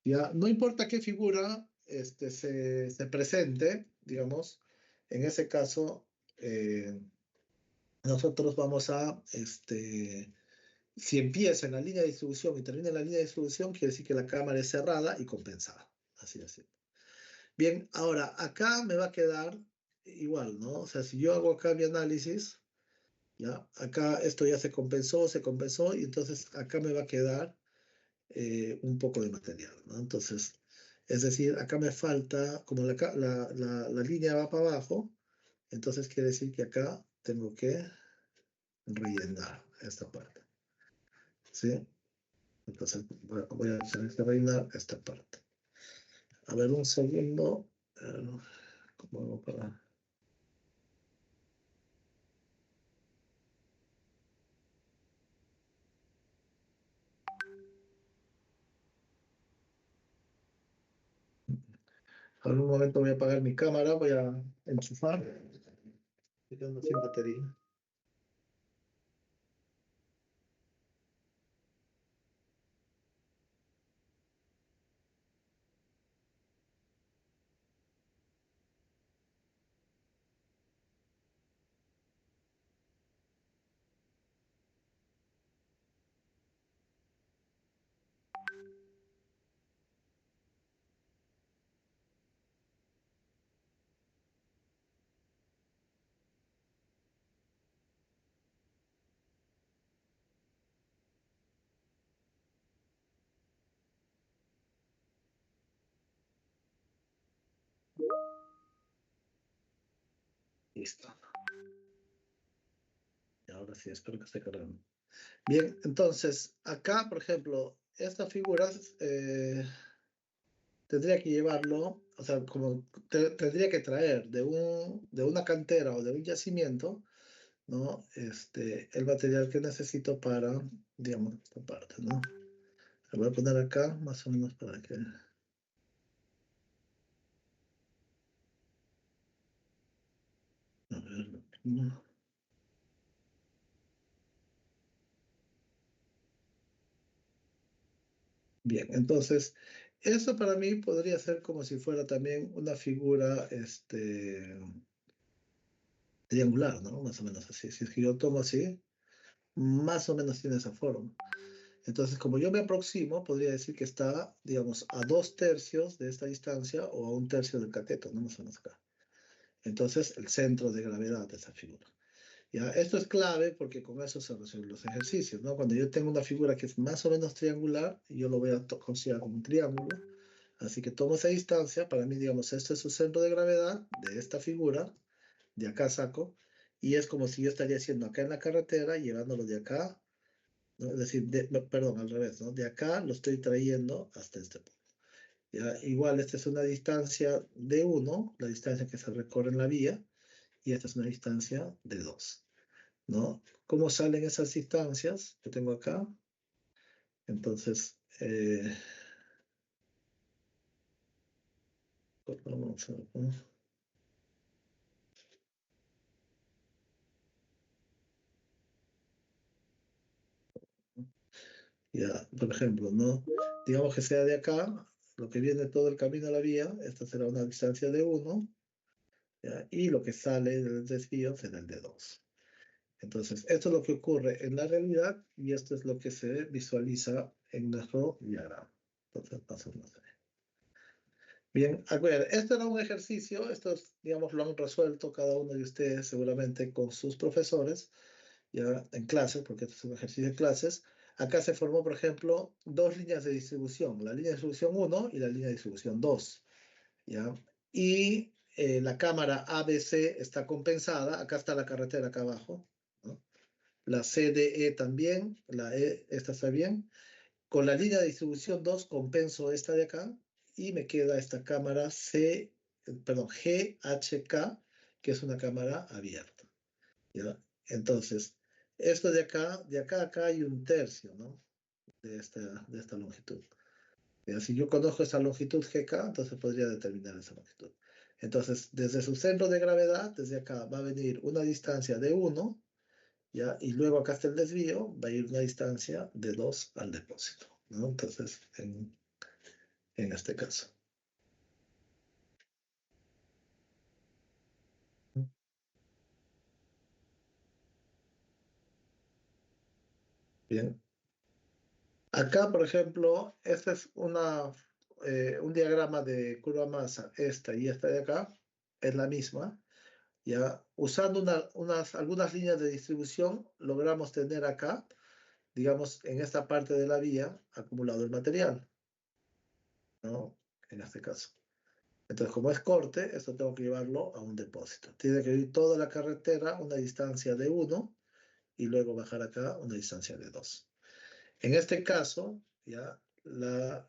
Speaker 1: ya, no importa qué figura se presente, digamos, en ese caso, nosotros vamos a, si empieza en la línea de distribución y termina en la línea de distribución, quiere decir que la cámara es cerrada y compensada. Así de simple. Bien, ahora acá me va a quedar igual, ¿no? O sea, si yo hago acá mi análisis, ¿ya? Acá esto ya se compensó, y entonces acá me va a quedar un poco de material, ¿no? Entonces, es decir, acá me falta, como la línea va para abajo, entonces quiere decir que acá tengo que rellenar esta parte, ¿sí? Entonces voy a tener que rellenar esta parte. A ver, un segundo. ¿Cómo hago para...? A un momento voy a apagar mi cámara, voy a enchufar. Estoy quedando sin batería. Listo. Y ahora sí, espero que esté cargando. Bien, entonces, acá, por ejemplo, estas figuras tendría que llevarlo, o sea, como tendría que traer de una cantera o de un yacimiento, ¿no? El material que necesito para, digamos, esta parte, ¿no? Lo voy a poner acá, más o menos para que... A ver, ¿no? Bien, entonces, eso para mí podría ser como si fuera también una figura triangular, ¿no? Más o menos así. Si es que yo tomo así, más o menos tiene esa forma. Entonces, como yo me aproximo, podría decir que está, digamos, a 2/3 de esta distancia o a 1/3 del cateto, ¿no? Más o menos acá. Entonces, el centro de gravedad de esa figura. ¿Ya? Esto es clave porque con eso se resuelven los ejercicios, ¿no? Cuando yo tengo una figura que es más o menos triangular, yo lo voy a considerar como un triángulo. Así que tomo esa distancia, para mí, digamos, este es su centro de gravedad de esta figura, de acá saco, y es como si yo estaría haciendo acá en la carretera, llevándolo de acá, ¿no? Es decir, perdón, al revés, ¿no? De acá lo estoy trayendo hasta este punto. ¿Ya? Igual, esta es una distancia de 1, la distancia que se recorre en la vía, y esta es una distancia de 2, ¿no? ¿Cómo salen esas distancias que tengo acá? Entonces, vamos a ver, ¿no? Ya, por ejemplo, ¿no? Digamos que sea de acá, lo que viene todo el camino a la vía, esta será una distancia de 1, ¿ya? Y lo que sale del desvío será el de 2. Entonces, esto es lo que ocurre en la realidad y esto es lo que se visualiza en nuestro diagrama. Entonces, pasamos a ver. Bien, a ver, esto era un ejercicio, esto, digamos, lo han resuelto cada uno de ustedes seguramente con sus profesores, ya en clase, porque esto es un ejercicio de clases. Acá se formó, por ejemplo, dos líneas de distribución, la línea de distribución 1 y la línea de distribución 2, ¿ya? Y la cámara ABC está compensada, acá está la carretera acá abajo, ¿no? La CDE también, la E, esta está bien. Con la línea de distribución 2 compenso esta de acá y me queda esta cámara GHK, que es una cámara abierta, ¿ya? Entonces, esto de acá a acá hay 1/3, ¿no? De esta longitud. ¿Ya? Si yo conozco esa longitud GK, entonces podría determinar esa longitud. Entonces, desde su centro de gravedad, desde acá, va a venir una distancia de 1, ¿ya? Y luego acá está el desvío, va a ir una distancia de 2 al depósito, ¿no? Entonces, en este caso. Bien. Acá, por ejemplo, este es un diagrama de curva masa, esta y esta de acá, es la misma. ¿Ya? Usando algunas líneas de distribución, logramos tener acá, digamos, en esta parte de la vía, acumulado el material, ¿no? En este caso. Entonces, como es corte, esto tengo que llevarlo a un depósito. Tiene que ir toda la carretera una distancia de 1 y luego bajar acá una distancia de 2. En este caso, ya la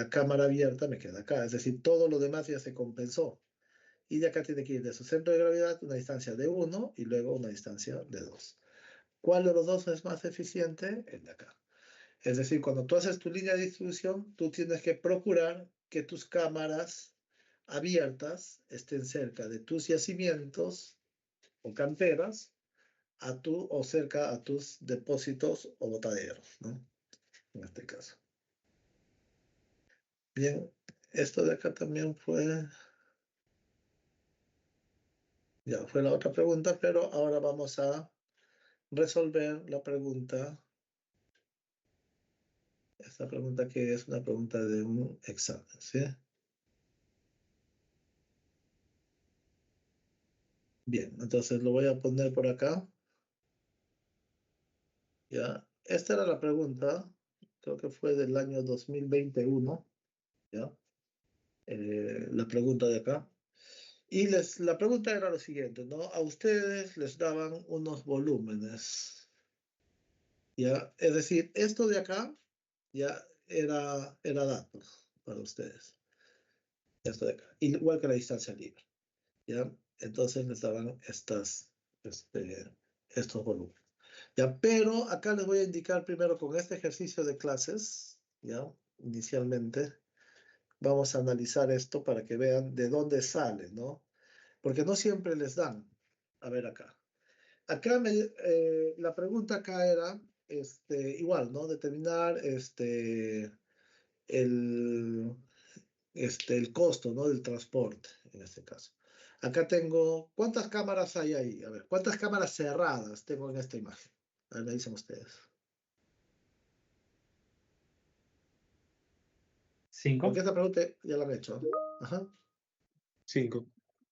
Speaker 1: cámara abierta me queda acá, es decir, todo lo demás ya se compensó. Y de acá tiene que ir de su centro de gravedad una distancia de 1 y luego una distancia de 2. ¿Cuál de los dos es más eficiente? El de acá. Es decir, cuando tú haces tu línea de distribución, tú tienes que procurar que tus cámaras abiertas estén cerca de tus yacimientos o canteras o cerca a tus depósitos o botaderos, ¿no? En este caso. Bien, esto de acá también ya fue la otra pregunta, pero ahora vamos a resolver la pregunta, esta pregunta que es una pregunta de un examen, ¿sí? Bien, entonces lo voy a poner por acá. ¿Ya? Esta era la pregunta, creo que fue del año 2021, ¿ya? La pregunta de acá. Y la pregunta era lo siguiente, ¿no? A ustedes les daban unos volúmenes, ¿ya? Es decir, esto de acá ya era datos para ustedes. Esto de acá. Igual que la distancia libre, ¿ya? Entonces les daban estos volúmenes. ¿Ya? Pero acá les voy a indicar primero con este ejercicio de clases, ¿ya? Inicialmente, vamos a analizar esto para que vean de dónde sale, ¿no? Porque no siempre les dan. A ver acá. Acá la pregunta acá era, igual, ¿no? Determinar el, el costo, ¿no? Del transporte, en este caso. Acá tengo, ¿cuántas cámaras hay ahí? A ver, ¿cuántas cámaras cerradas tengo en esta imagen? A ver, me dicen ustedes.
Speaker 3: 5.
Speaker 1: Porque esta pregunta ya la han hecho. Ajá.
Speaker 4: 5.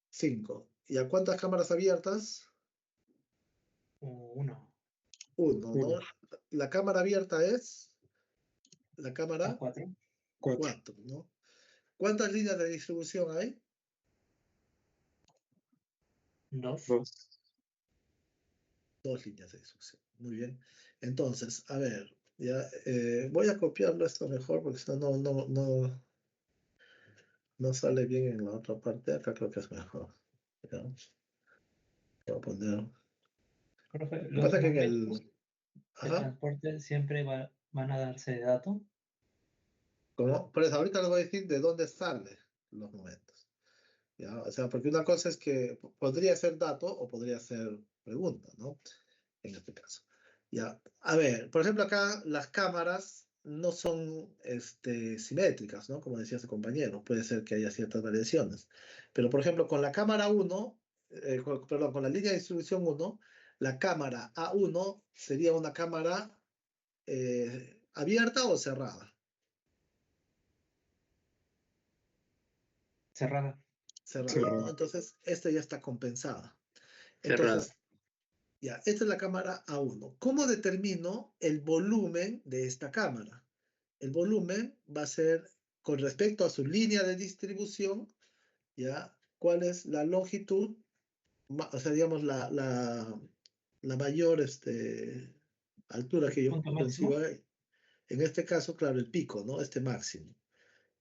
Speaker 1: 5. ¿Y a cuántas cámaras abiertas?
Speaker 3: 1.
Speaker 1: 1, ¿no?
Speaker 4: 1.
Speaker 1: La cámara abierta es la cámara
Speaker 3: 4.
Speaker 4: 4.
Speaker 1: 4, ¿no? ¿Cuántas líneas de distribución hay?
Speaker 3: 2.
Speaker 4: 2.
Speaker 1: 2 líneas de distribución. Muy bien. Entonces, a ver, ya voy a copiarlo esto mejor porque si no, no sale bien en la otra parte. Acá creo que es mejor. ¿Ya? Voy a poner.
Speaker 3: Profe,
Speaker 1: Lo que
Speaker 3: los
Speaker 1: pasa es que en
Speaker 3: momentos
Speaker 1: el.
Speaker 3: de
Speaker 1: Ajá.
Speaker 3: transporte siempre van a darse de dato.
Speaker 1: Por eso, ahorita les voy a decir de dónde salen los momentos. ¿Ya? O sea, porque una cosa es que podría ser dato o podría ser pregunta, ¿no? En este caso. Ya. A ver, por ejemplo, acá las cámaras no son simétricas, ¿no? Como decía ese compañero, puede ser que haya ciertas variaciones. Pero, por ejemplo, con la cámara 1, perdón, con la línea de distribución 1, la cámara A1 sería una cámara abierta o cerrada.
Speaker 3: Cerrada.
Speaker 1: Cerrada, ¿no?
Speaker 4: Cerrado.
Speaker 1: Entonces, esta ya está compensada.
Speaker 6: Cerrada.
Speaker 1: Entonces, ya, esta es la cámara A1. ¿Cómo determino el volumen de esta cámara? El volumen va a ser con respecto a su línea de distribución, ¿ya? ¿Cuál es la longitud? O sea, digamos, la mayor altura que yo
Speaker 3: Punto máximo.
Speaker 1: conciba. En este caso, claro, el pico, ¿no? Este máximo,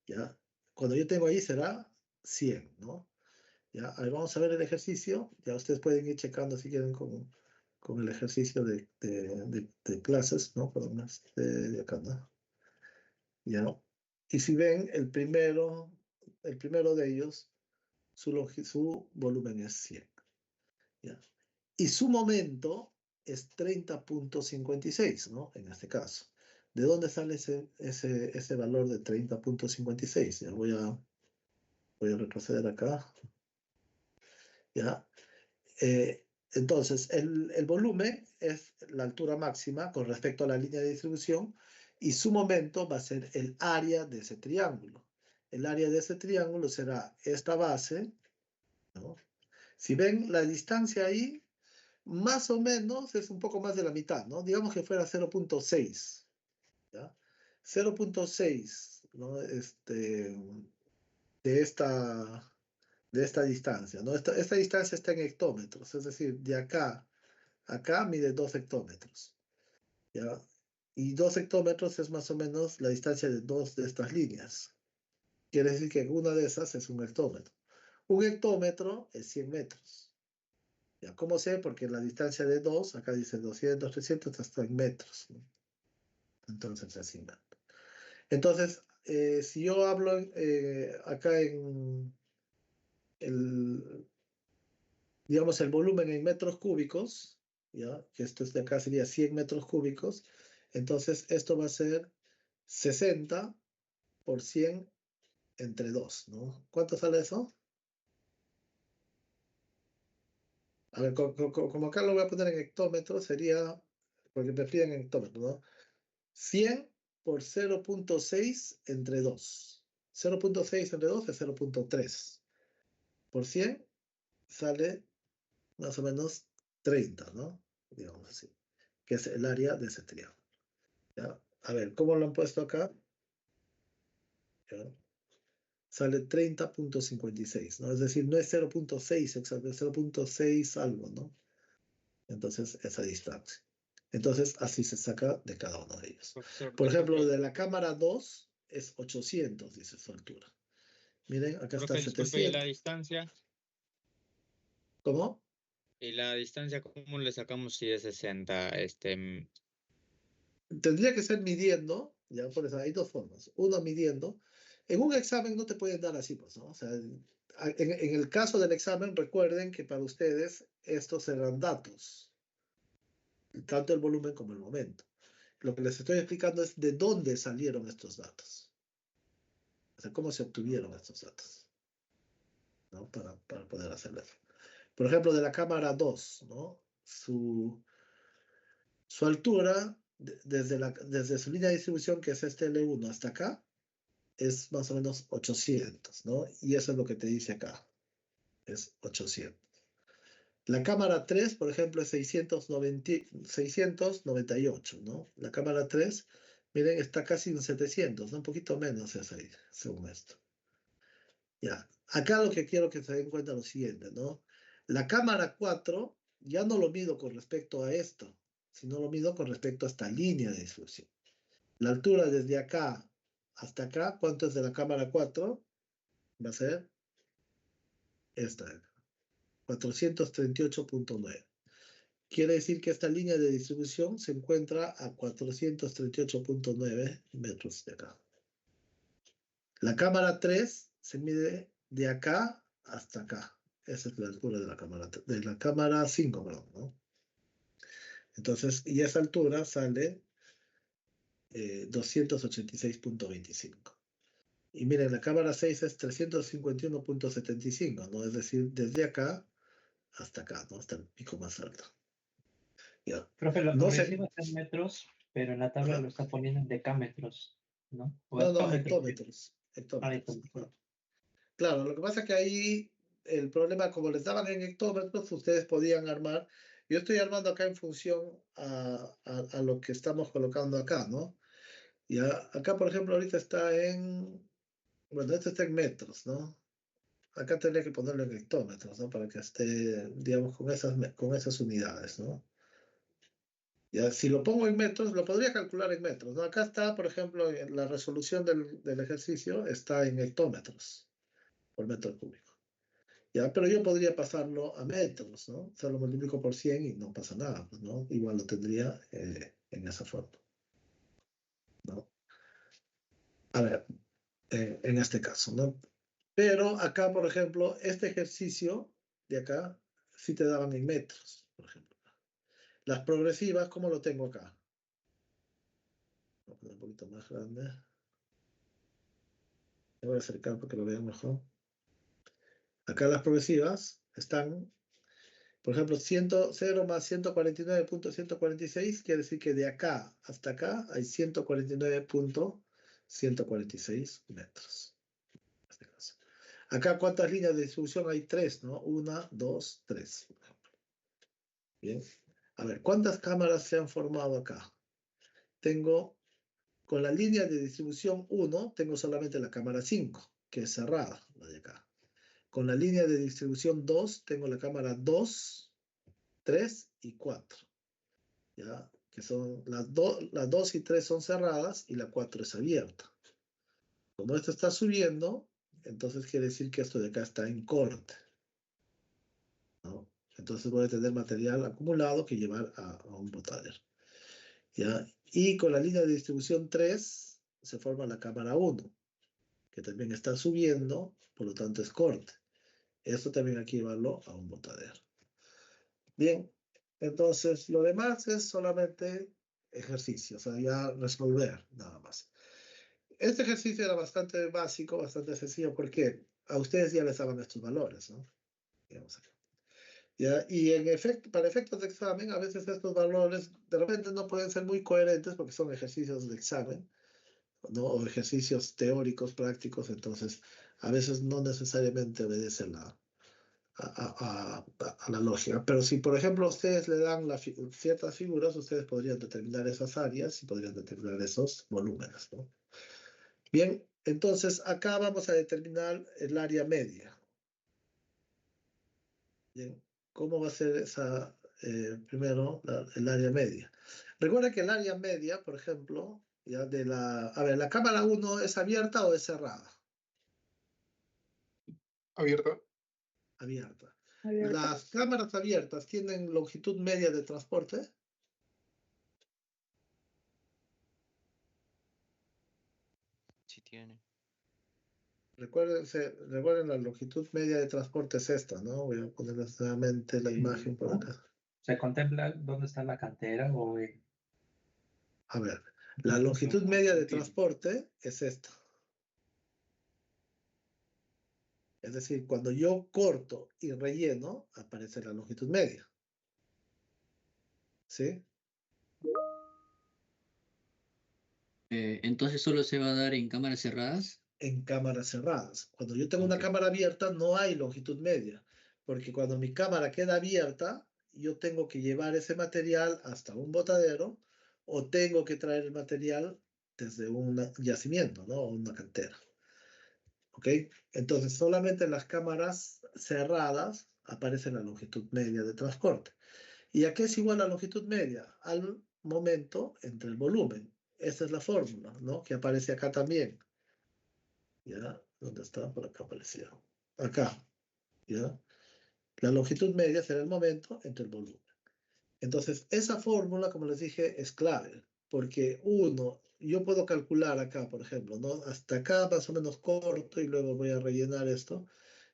Speaker 1: ¿ya? Cuando yo tengo ahí será 100, ¿no? ¿Ya? A ver, vamos a ver el ejercicio. Ya ustedes pueden ir checando si quieren con el ejercicio de clases, ¿no? Perdón, de acá, ¿no? ¿Ya? Y si ven, el primero de ellos, su volumen es 100. ¿Ya? Y su momento es 30.56, ¿no? En este caso. ¿De dónde sale ese valor de 30.56? Ya voy a retroceder acá. ¿Ya? Entonces, el volumen es la altura máxima con respecto a la línea de distribución y su momento va a ser el área de ese triángulo. El área de ese triángulo será esta base, ¿no? Si ven la distancia ahí, más o menos es un poco más de la mitad, ¿no? Digamos que fuera 0.6, ¿ya? 0.6, ¿no? De esta distancia, ¿no? Esta distancia está en hectómetros, es decir, de acá a acá mide 2 hectómetros, ¿ya? Y 2 hectómetros es más o menos la distancia de dos de estas líneas. Quiere decir que una de esas es un hectómetro. Un hectómetro es 100 metros. ¿Ya? ¿Cómo sé? Porque la distancia de 2, acá dice 200, 300, hasta en metros, ¿no? Entonces, así. Entonces, si yo hablo acá en digamos, el volumen en metros cúbicos, ¿ya? Que esto de acá sería 100 metros cúbicos, entonces esto va a ser 60 por 100 entre 2, ¿no? ¿Cuánto sale eso? A ver, como acá lo voy a poner en hectómetros, sería, porque me piden en hectómetros, ¿no? 100 por 0.6 entre 2. 0.6 entre 2 es 0.3. Por 100 sale más o menos 30, ¿no? Digamos así, que es el área de ese triángulo. ¿Ya? A ver, ¿cómo lo han puesto acá? ¿Ya? sale 30.56, ¿no? Es decir, no es 0.6 exacto, es 0.6 algo, ¿no? Entonces, esa distancia. Entonces, así se saca de cada uno de ellos.
Speaker 2: Profesor,
Speaker 1: Por ejemplo,
Speaker 2: disculpe,
Speaker 1: de la cámara 2 es 800, dice su altura. Miren, acá está
Speaker 2: profe, disculpe, ¿y la
Speaker 1: 700.
Speaker 2: distancia?
Speaker 1: ¿Cómo?
Speaker 2: ¿Y la distancia cómo le sacamos si es 60?
Speaker 1: Tendría que ser midiendo, ya por eso hay dos formas. Uno midiendo. En un examen no te pueden dar así, pues, ¿no? O sea, en el caso del examen, recuerden que para ustedes estos serán datos, tanto el volumen como el momento. Lo que les estoy explicando es de dónde salieron estos datos. O sea, cómo se obtuvieron estos datos, ¿no? Para poder hacerlo. Por ejemplo, de la cámara 2, ¿no? Su altura, desde su línea de distribución, que es este L1 hasta acá, es más o menos 800, ¿no? Y eso es lo que te dice acá, es 800. La cámara 3, por ejemplo, es 698, ¿no? La cámara 3, miren, está casi en 700, ¿no? Un poquito menos es ahí, según esto. Ya, acá lo que quiero que se den cuenta es lo siguiente, ¿no? La cámara 4 ya no lo mido con respecto a esto, sino lo mido con respecto a esta línea de distribución. La altura desde acá hasta acá, ¿cuánto es de la cámara 4? Va a ser esta de acá, 438.9. Quiere decir que esta línea de distribución se encuentra a 438.9 metros de acá. La cámara 3 se mide de acá hasta acá. Esa es la altura de la cámara 5, perdón, ¿no? Entonces, y esa altura sale 286.25. Y miren, la cámara 6 es 351.75, ¿no? Es decir, desde acá hasta acá, ¿no? Hasta el pico más alto. Ya.
Speaker 3: Profe, lo
Speaker 1: No
Speaker 3: correcto
Speaker 1: sé.
Speaker 3: va a ser metros, pero en la tabla
Speaker 1: Ajá.
Speaker 3: lo está poniendo en decámetros, ¿no? O
Speaker 1: No,
Speaker 3: hectómetros.
Speaker 1: hectómetros.
Speaker 3: Hectómetros.
Speaker 1: Claro, lo que pasa es que ahí el problema, como les daban en hectómetros, ustedes podían armar. Yo estoy armando acá en función a lo que estamos colocando acá, ¿no? Y acá, por ejemplo, ahorita está bueno, este está en metros, ¿no? Acá tendría que ponerlo en hectómetros, ¿no? Para que esté, digamos, con esas unidades, ¿no? Ya, si lo pongo en metros, lo podría calcular en metros, ¿no? Acá está, por ejemplo, la resolución del ejercicio está en hectómetros por metro cúbico. Ya, pero yo podría pasarlo a metros, ¿no? O sea, lo multiplico por 100 y no pasa nada, pues, ¿no? Igual lo tendría en esa forma, ¿no? A ver, en este caso, ¿no? Pero acá, por ejemplo, este ejercicio de acá, sí te daban en metros, por ejemplo. Las progresivas, ¿cómo lo tengo acá? Voy a poner un poquito más grande. Me voy a acercar para que lo vean mejor. Acá las progresivas están, por ejemplo, 0 más 149.146, quiere decir que de acá hasta acá hay 149.146 metros. En este caso. Acá, ¿cuántas líneas de distribución hay? 3, ¿no? 1, 2, 3, por ejemplo. Bien. A ver, ¿cuántas cámaras se han formado acá? Tengo, con la línea de distribución 1, tengo solamente la cámara 5, que es cerrada, la de acá. Con la línea de distribución 2, tengo la cámara 2, 3 y 4. ¿Ya? Que son las 2 y 3 son cerradas y la 4 es abierta. Como esto está subiendo, entonces quiere decir que esto de acá está en corte, ¿no? Entonces voy a tener material acumulado que llevar a un botadero. ¿Ya? Y con la línea de distribución 3 se forma la cámara 1, que también está subiendo, por lo tanto es corte. Esto también hay que llevarlo a un botadero. Bien, entonces lo demás es solamente ejercicio, o sea, ya resolver nada más. Este ejercicio era bastante básico, bastante sencillo, porque a ustedes ya les daban estos valores, ¿no? Digamos acá. ¿Ya? Y para efectos de examen, a veces estos valores de repente no pueden ser muy coherentes porque son ejercicios de examen, ¿no? O ejercicios teóricos, prácticos, entonces a veces no necesariamente obedecen a la lógica. Pero si, por ejemplo, ustedes le dan ciertas figuras, ustedes podrían determinar esas áreas y podrían determinar esos volúmenes, ¿no? Bien, entonces acá vamos a determinar el área media. Bien, ¿cómo va a ser esa, primero, el área media? Recuerda que el área media, por ejemplo, ya de la... A ver, ¿la cámara 1 es abierta o es cerrada?
Speaker 4: Abierta.
Speaker 1: Abierta.
Speaker 7: Abierta.
Speaker 1: ¿Las cámaras abiertas tienen longitud media de transporte?
Speaker 6: Sí tiene.
Speaker 1: Recuerden, la longitud media de transporte es esta, ¿no? Voy a ponerles nuevamente la imagen por acá.
Speaker 3: ¿Se contempla dónde está la cantera o
Speaker 1: A ver, la longitud media de transporte es esta. Es decir, cuando yo corto y relleno, aparece la longitud media. ¿Sí?
Speaker 8: Entonces solo se va a dar en cámaras cerradas.
Speaker 1: En cámaras cerradas. Cuando yo tengo una
Speaker 8: Ok.
Speaker 1: cámara abierta, no hay longitud media, porque cuando mi cámara queda abierta, yo tengo que llevar ese material hasta un botadero o tengo que traer el material desde un yacimiento, ¿no? O una cantera. ¿Ok? Entonces, solamente en las cámaras cerradas aparece la longitud media de transporte. ¿Y a qué es igual la longitud media? Al momento entre el volumen. Esa es la fórmula, ¿no? Que aparece acá también. ¿Ya? ¿Dónde está? Por acá apareció. Acá, ¿ya? La longitud media será el momento entre el volumen. Entonces, esa fórmula, como les dije, es clave, porque yo puedo calcular acá, por ejemplo, ¿no? Hasta acá más o menos corto y luego voy a rellenar esto,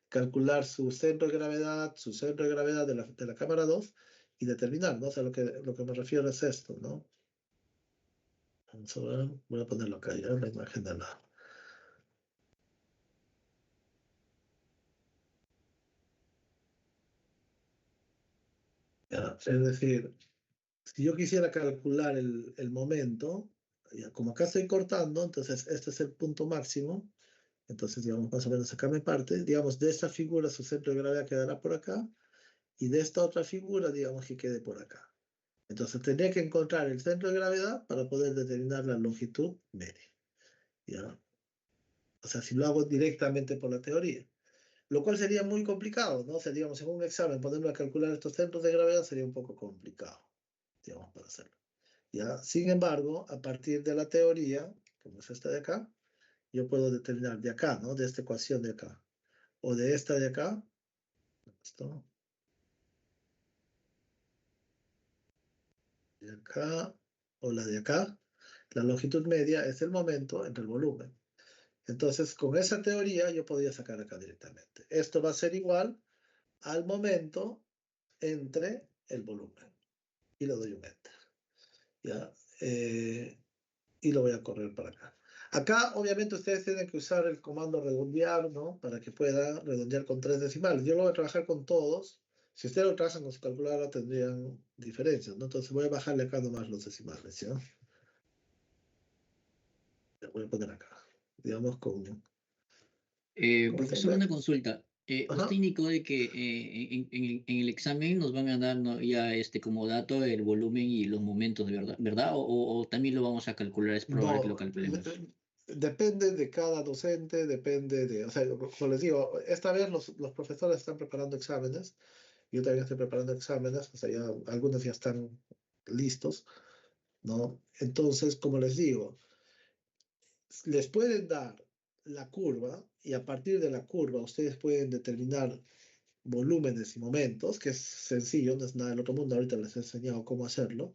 Speaker 1: calcular su centro de gravedad de la cámara 2 y determinar, ¿no? O sea, lo que me refiero es esto, ¿no? Vamos a ver, voy a ponerlo acá ya, la imagen de la... Ya, es decir, si yo quisiera calcular el momento, ya, como acá estoy cortando, entonces este es el punto máximo, entonces digamos más o menos acá me parte, digamos de esta figura su centro de gravedad quedará por acá, y de esta otra figura digamos que quede por acá. Entonces tendría que encontrar el centro de gravedad para poder determinar la longitud media. ¿Ya? O sea, si lo hago directamente por la teoría. Lo cual sería muy complicado, ¿no? O sea, digamos, en un examen ponerme a calcular estos centros de gravedad sería un poco complicado, digamos, para hacerlo. ¿Ya? Sin embargo, a partir de la teoría, como es esta de acá, yo puedo determinar de acá, ¿no? De esta ecuación de acá. O de esta de acá. Esto. De acá. O la de acá. La longitud media es el momento entre el volumen. Entonces, con esa teoría yo podría sacar acá directamente. Esto va a ser igual al momento entre el volumen. Y le doy un enter. ¿Ya? Y lo voy a correr para acá. Acá, obviamente, ustedes tienen que usar el comando redondear, ¿no? Para que pueda redondear con 3 decimales. Yo lo voy a trabajar con todos. Si ustedes lo trabajan con su calculadora, tendrían diferencias, ¿no? Entonces voy a bajarle acá nomás los decimales, ¿ya? Le voy a poner acá. Digamos con...
Speaker 8: Profesor, una consulta.
Speaker 1: Ajá.
Speaker 8: Usted indicó de que en el examen nos van a dar, ¿no?, ya como dato el volumen y los momentos, ¿verdad? O también lo vamos a calcular, es probable que lo
Speaker 1: No,
Speaker 8: calculemos.
Speaker 1: depende de cada docente, depende de, o sea, como les digo, esta vez los profesores están preparando exámenes, yo también estoy preparando exámenes, o sea, ya algunos ya están listos, ¿no? Entonces, como les digo, les pueden dar la curva y a partir de la curva ustedes pueden determinar volúmenes y momentos, que es sencillo, no es nada del otro mundo, ahorita les he enseñado cómo hacerlo.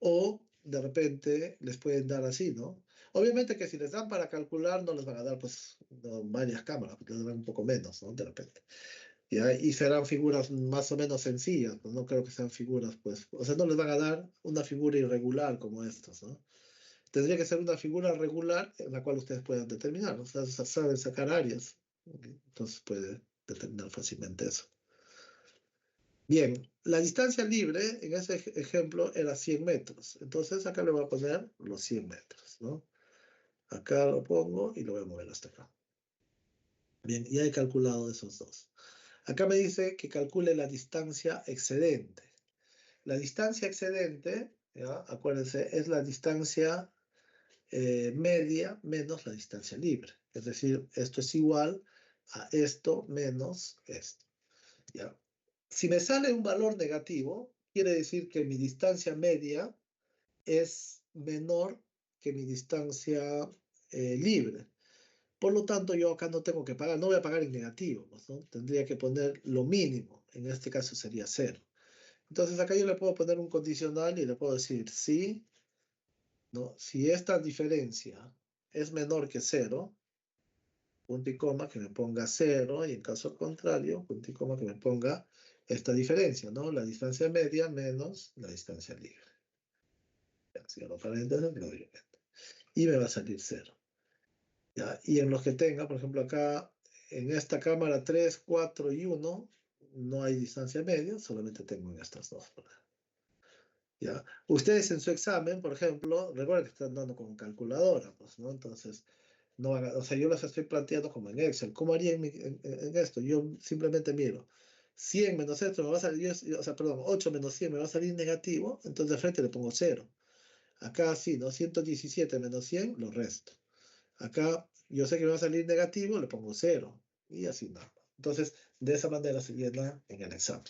Speaker 1: O de repente les pueden dar así, ¿no? Obviamente que si les dan para calcular, no les van a dar pues no, varias cámaras, porque les dan un poco menos, ¿no? De repente. ¿Ya? Y serán figuras más o menos sencillas, pues no creo que sean figuras, pues, o sea, no les van a dar una figura irregular como estas, ¿no? Tendría que ser una figura regular en la cual ustedes puedan determinar, o sea, saben sacar áreas, entonces puede determinar fácilmente eso. Bien, la distancia libre en ese ejemplo era 100 metros. Entonces acá le voy a poner los 100 metros, ¿no? Acá lo pongo y lo voy a mover hasta acá. Bien, ya he calculado esos dos. Acá me dice que calcule la distancia excedente. La distancia excedente, ¿ya? Acuérdense, es la distancia media menos la distancia libre. Es decir, esto es igual a esto menos esto. ¿Ya? Si me sale un valor negativo, quiere decir que mi distancia media es menor que mi distancia libre. Por lo tanto, yo acá no tengo que pagar, no voy a pagar en negativo, ¿no? Tendría que poner lo mínimo, en este caso sería 0. Entonces acá yo le puedo poner un condicional y le puedo decir si, ¿no? Si esta diferencia es menor que 0, punto y coma que me ponga 0, y en caso contrario, punto y coma que me ponga esta diferencia, ¿no? La distancia media menos la distancia libre. Cierro paréntesis, lo digo. Y me va a salir 0. ¿Ya? Y en los que tenga, por ejemplo, acá en esta cámara 3, 4 y 1, no hay distancia media, solamente tengo en estas dos. ¿Ya? Ustedes en su examen, por ejemplo, recuerden que están dando con calculadora, pues, ¿no? Entonces, no hagan, o sea, yo las estoy planteando como en Excel. ¿Cómo haría en esto? Yo simplemente miro. 100 menos esto me va a salir, o sea, perdón, 8 menos 100 me va a salir negativo, entonces de frente le pongo 0. Acá sí, ¿no? 117 menos 100, lo resto. Acá yo sé que me va a salir negativo, le pongo 0. Y así nada. Entonces, de esa manera se llena en el examen.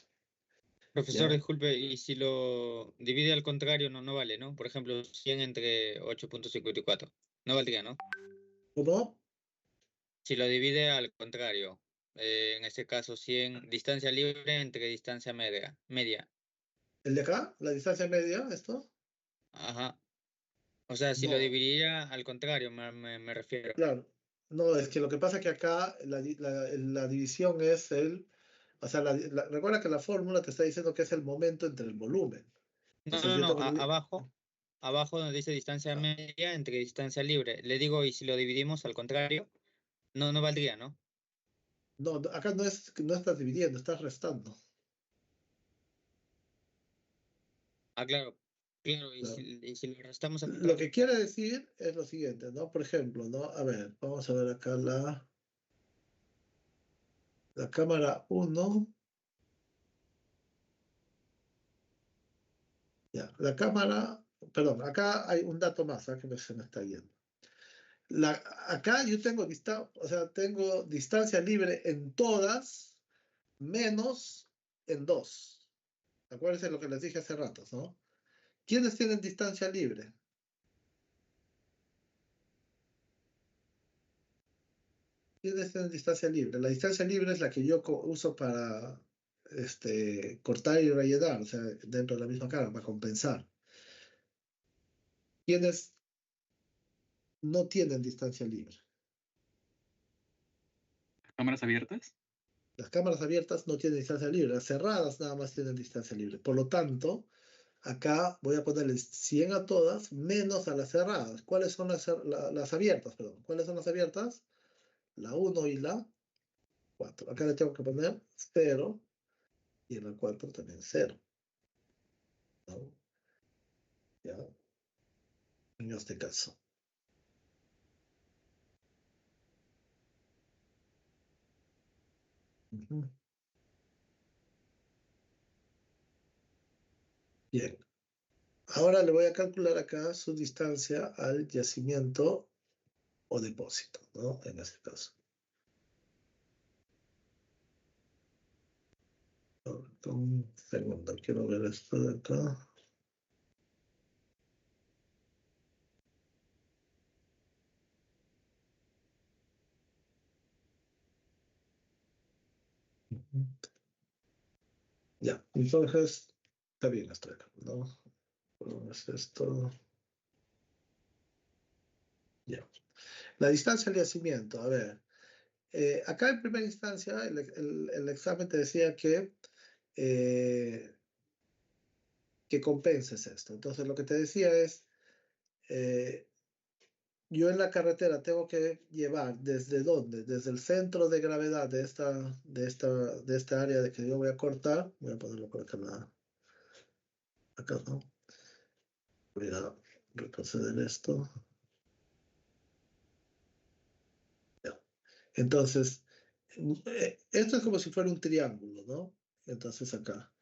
Speaker 2: Profesor,
Speaker 1: ¿Ya?
Speaker 2: disculpe, y si lo divide al contrario, no vale, ¿no? Por ejemplo, 100 entre 8.54. No valdría, ¿no?
Speaker 1: ¿Cómo?
Speaker 2: Si lo divide al contrario, en este caso 100 distancia libre entre distancia media.
Speaker 1: ¿El de acá? ¿La distancia media? ¿Esto?
Speaker 2: Ajá. O sea, si lo
Speaker 1: No,
Speaker 2: dividiría al contrario, me refiero.
Speaker 1: claro. No, es que lo que pasa es que acá la división es el... O sea, recuerda que la fórmula te está diciendo que es el momento entre el volumen.
Speaker 2: No,
Speaker 1: Entonces yo tengo que dividir...
Speaker 2: abajo donde dice distancia
Speaker 1: Ah,
Speaker 2: media entre distancia libre. Le digo, y si lo dividimos al contrario, no valdría, ¿no?
Speaker 1: no, acá no estás dividiendo, estás restando.
Speaker 2: Ah, claro, claro,
Speaker 1: Claro.
Speaker 2: y si lo restamos al
Speaker 1: Lo
Speaker 2: contrario.
Speaker 1: que quiere decir es lo siguiente, ¿no? Por ejemplo, ¿no? A ver, vamos a ver acá la cámara 1. Ya, la cámara, perdón, acá hay un dato más, que se me está yendo. Acá yo tengo, o sea, tengo distancia libre en todas, menos en 2. Acuérdense lo que les dije hace rato, ¿no? ¿Quiénes tienen distancia libre? ¿Quiénes tienen distancia libre? La distancia libre es la que yo uso para cortar y rellenar, o sea, dentro de la misma cara, para compensar. ¿Quiénes no tienen distancia libre?
Speaker 7: ¿Cámaras abiertas?
Speaker 1: Las cámaras abiertas no tienen distancia libre, las cerradas nada más tienen distancia libre. Por lo tanto, acá voy a ponerle 100 a todas, menos a las cerradas. ¿Cuáles son las abiertas? Perdón. ¿Cuáles son las abiertas? La 1 y la 4. Acá le tengo que poner 0 y en la 4 también 0. ¿No? ¿Ya? En este caso. Bien. Ahora le voy a calcular acá su distancia al yacimiento o depósito, ¿no? En este caso. Un segundo, quiero ver esto de acá. Ya, entonces, está bien hasta acá, ¿no? Es esto. Ya. La distancia al yacimiento, a ver. Acá en primera instancia, el examen te decía que compenses esto. Entonces, lo que te decía es, yo en la carretera tengo que llevar ¿desde dónde? Desde el centro de gravedad de esta área de que yo voy a cortar. Voy a ponerlo por acá, acá, ¿no? Voy a retroceder esto. Ya. Entonces, esto es como si fuera un triángulo, ¿no? Entonces acá.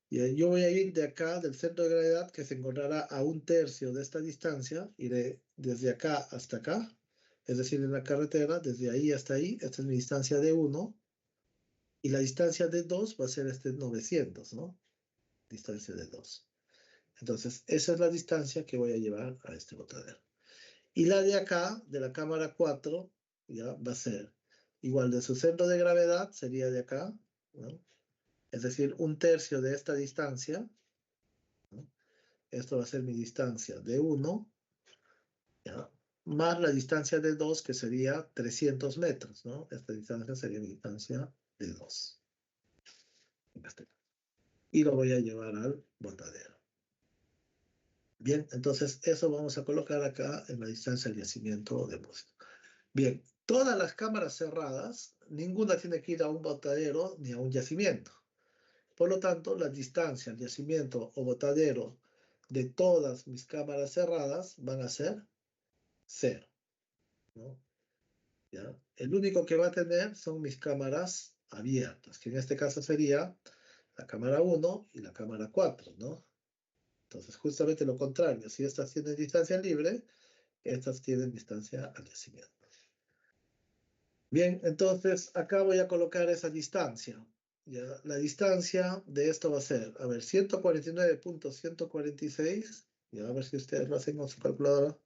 Speaker 1: Yo voy a ir de acá, del centro de gravedad, que se encontrará a 1/3 de esta distancia, iré desde acá hasta acá, es decir, en la carretera, desde ahí hasta ahí, esta es mi distancia de 1, y la distancia de 2 va a ser 900, ¿no? Distancia de 2. Entonces, esa es la distancia que voy a llevar a este botadero. Y la de acá, de la cámara 4, ya va a ser igual de su centro de gravedad, sería de acá, ¿no? Es decir, 1/3 de esta distancia, ¿no? Esto va a ser mi distancia de 1, ¿ya? Más la distancia de 2, que sería 300 metros, ¿no? Esta distancia sería mi distancia de 2. Y lo voy a llevar al botadero. Bien, entonces eso vamos a colocar acá en la distancia del yacimiento o depósito. Bien, todas las cámaras cerradas, ninguna tiene que ir a un botadero ni a un yacimiento. Por lo tanto, la distancia al yacimiento o botadero de todas mis cámaras cerradas van a ser 0, ¿no? ¿Ya? El único que va a tener son mis cámaras abiertas, que en este caso sería la cámara 1 y la cámara 4, ¿no? Entonces, justamente lo contrario, si estas tienen distancia libre, estas tienen distancia al yacimiento. Bien, entonces acá voy a colocar esa distancia. ¿Ya? La distancia de esto va a ser, a ver, 149.146, ya a ver si ustedes lo hacen con su calculadora,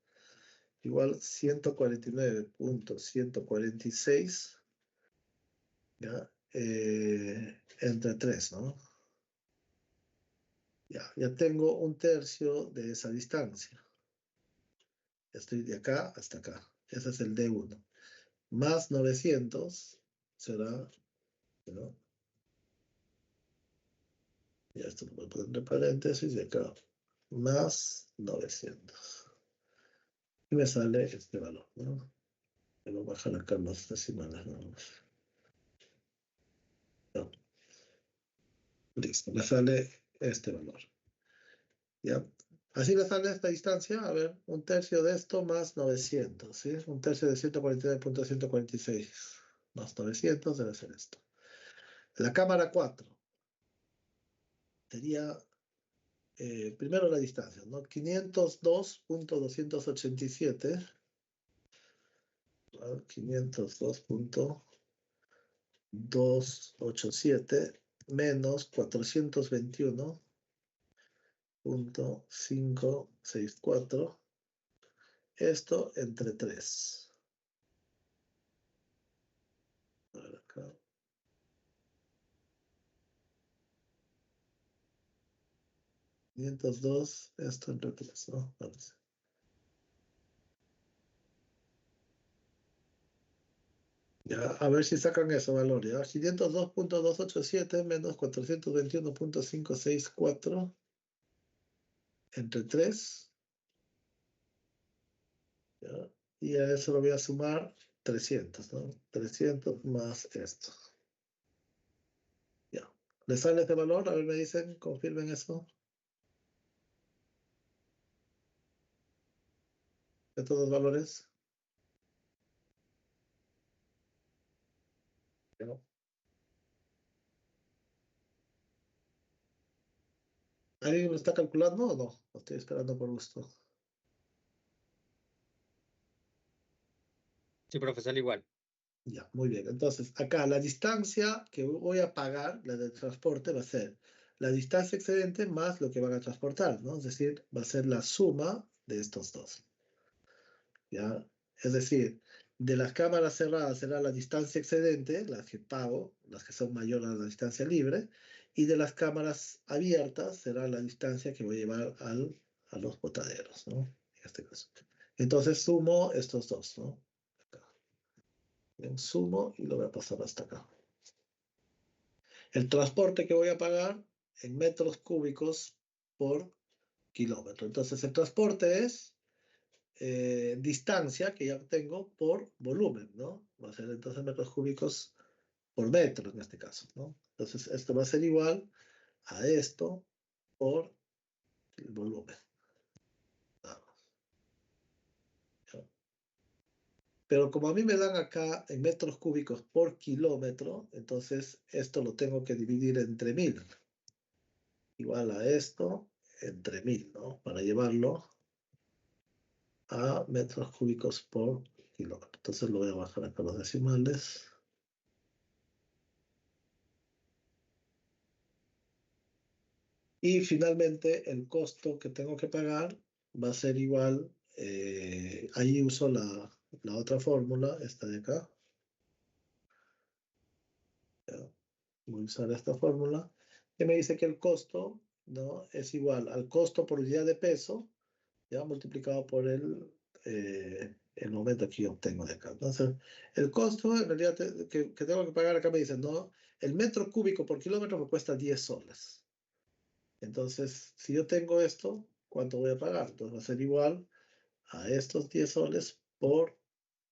Speaker 1: igual 149.146, ¿ya? Entre 3, ¿no? Ya tengo 1/3 de esa distancia. Estoy de acá hasta acá. Ese es el D1. Más 900 será, ¿no? Ya esto lo voy a poner entre paréntesis y acá. Más 900. Y me sale este valor, ¿no? Me voy a bajar acá las decimales, nada más. No. Listo, me sale este valor. ¿Ya? Así le sale esta distancia, a ver, 1/3 de esto más 900, ¿sí? 1/3 de 149.146 más 900 debe ser esto. La cámara 4 sería, primero la distancia, ¿no? 502.287, 502.287 menos 421.564, esto entre 3. A ver acá. Esto entre 3, ¿no? Vamos. Ya, a ver si sacan ese valor, ¿ya? 502.287 menos 421.564 entre 3. ¿Ya? Y a eso lo voy a sumar 300, ¿no? 300 más esto. Ya. ¿Le sale este valor? A ver, me dicen, confirmen eso. ¿Estos dos valores? ¿No? ¿Alguien lo está calculando o no? Lo estoy esperando por gusto.
Speaker 2: Sí, profesor, igual.
Speaker 1: Ya, muy bien. Entonces, acá la distancia que voy a pagar, la del transporte, va a ser la distancia excedente más lo que van a transportar, ¿no? Es decir, va a ser la suma de estos dos. ¿Ya? Es decir, de las cámaras cerradas será la distancia excedente, las que pago, las que son mayores a la distancia libre, y de las cámaras abiertas será la distancia que voy a llevar a los botaderos, ¿no? En este caso. Entonces sumo estos dos, ¿no? Acá. Bien, sumo y lo voy a pasar hasta acá. El transporte que voy a pagar en metros cúbicos por kilómetro. Entonces el transporte es distancia que ya tengo por volumen, ¿no? Va a ser entonces metros cúbicos por metro en este caso, ¿no? Entonces esto va a ser igual a esto por el volumen. Pero como a mí me dan acá en metros cúbicos por kilómetro, entonces esto lo tengo que dividir entre 1000. Igual a esto entre 1000, ¿no? Para llevarlo a metros cúbicos por kilómetro. Entonces lo voy a bajar acá los decimales. Y finalmente el costo que tengo que pagar va a ser igual, ahí uso la otra fórmula, esta de acá. Ya, voy a usar esta fórmula, que me dice que el costo, ¿no?, es igual al costo por unidad de peso, ya multiplicado por el momento que yo obtengo de acá. Entonces, el costo, en realidad, que tengo que pagar acá me dice, no, el metro cúbico por kilómetro me cuesta 10 soles. Entonces, si yo tengo esto, ¿cuánto voy a pagar? Entonces va a ser igual a estos 10 soles por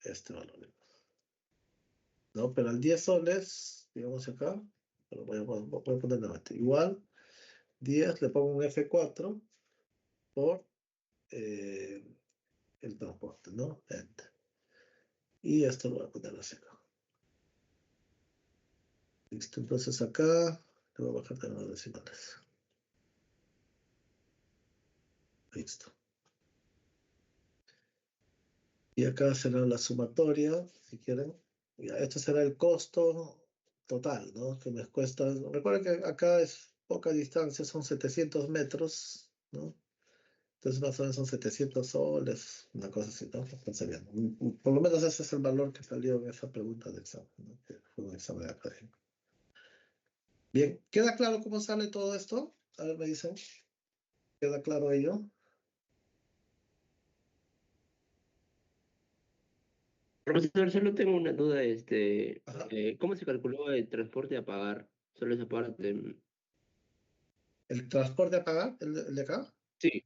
Speaker 1: este valor. ¿No? Pero al 10 soles, digamos acá, pero voy a poner nuevamente, igual 10, le pongo un F4 por el transporte, ¿no? Enter. Y esto lo voy a poner así acá. Listo, entonces acá le voy a bajar de los decimales. Listo. Y acá será la sumatoria, si quieren. Ya, esto será el costo total, ¿no? Que me cuesta. Recuerden que acá es poca distancia, son 700 metros, ¿no? Entonces más o menos son 700 soles, una cosa así, ¿no? Entonces, bien, por lo menos ese es el valor que salió en esa pregunta de examen, ¿no? Que fue un examen académico. Bien, ¿queda claro cómo sale todo esto? A ver, me dicen. ¿Queda claro ello?
Speaker 7: Profesor, solo tengo una duda,
Speaker 1: Ajá.
Speaker 7: ¿cómo se calculó el transporte a pagar? Solo esa parte.
Speaker 1: ¿El transporte a pagar, el de acá?
Speaker 7: Sí,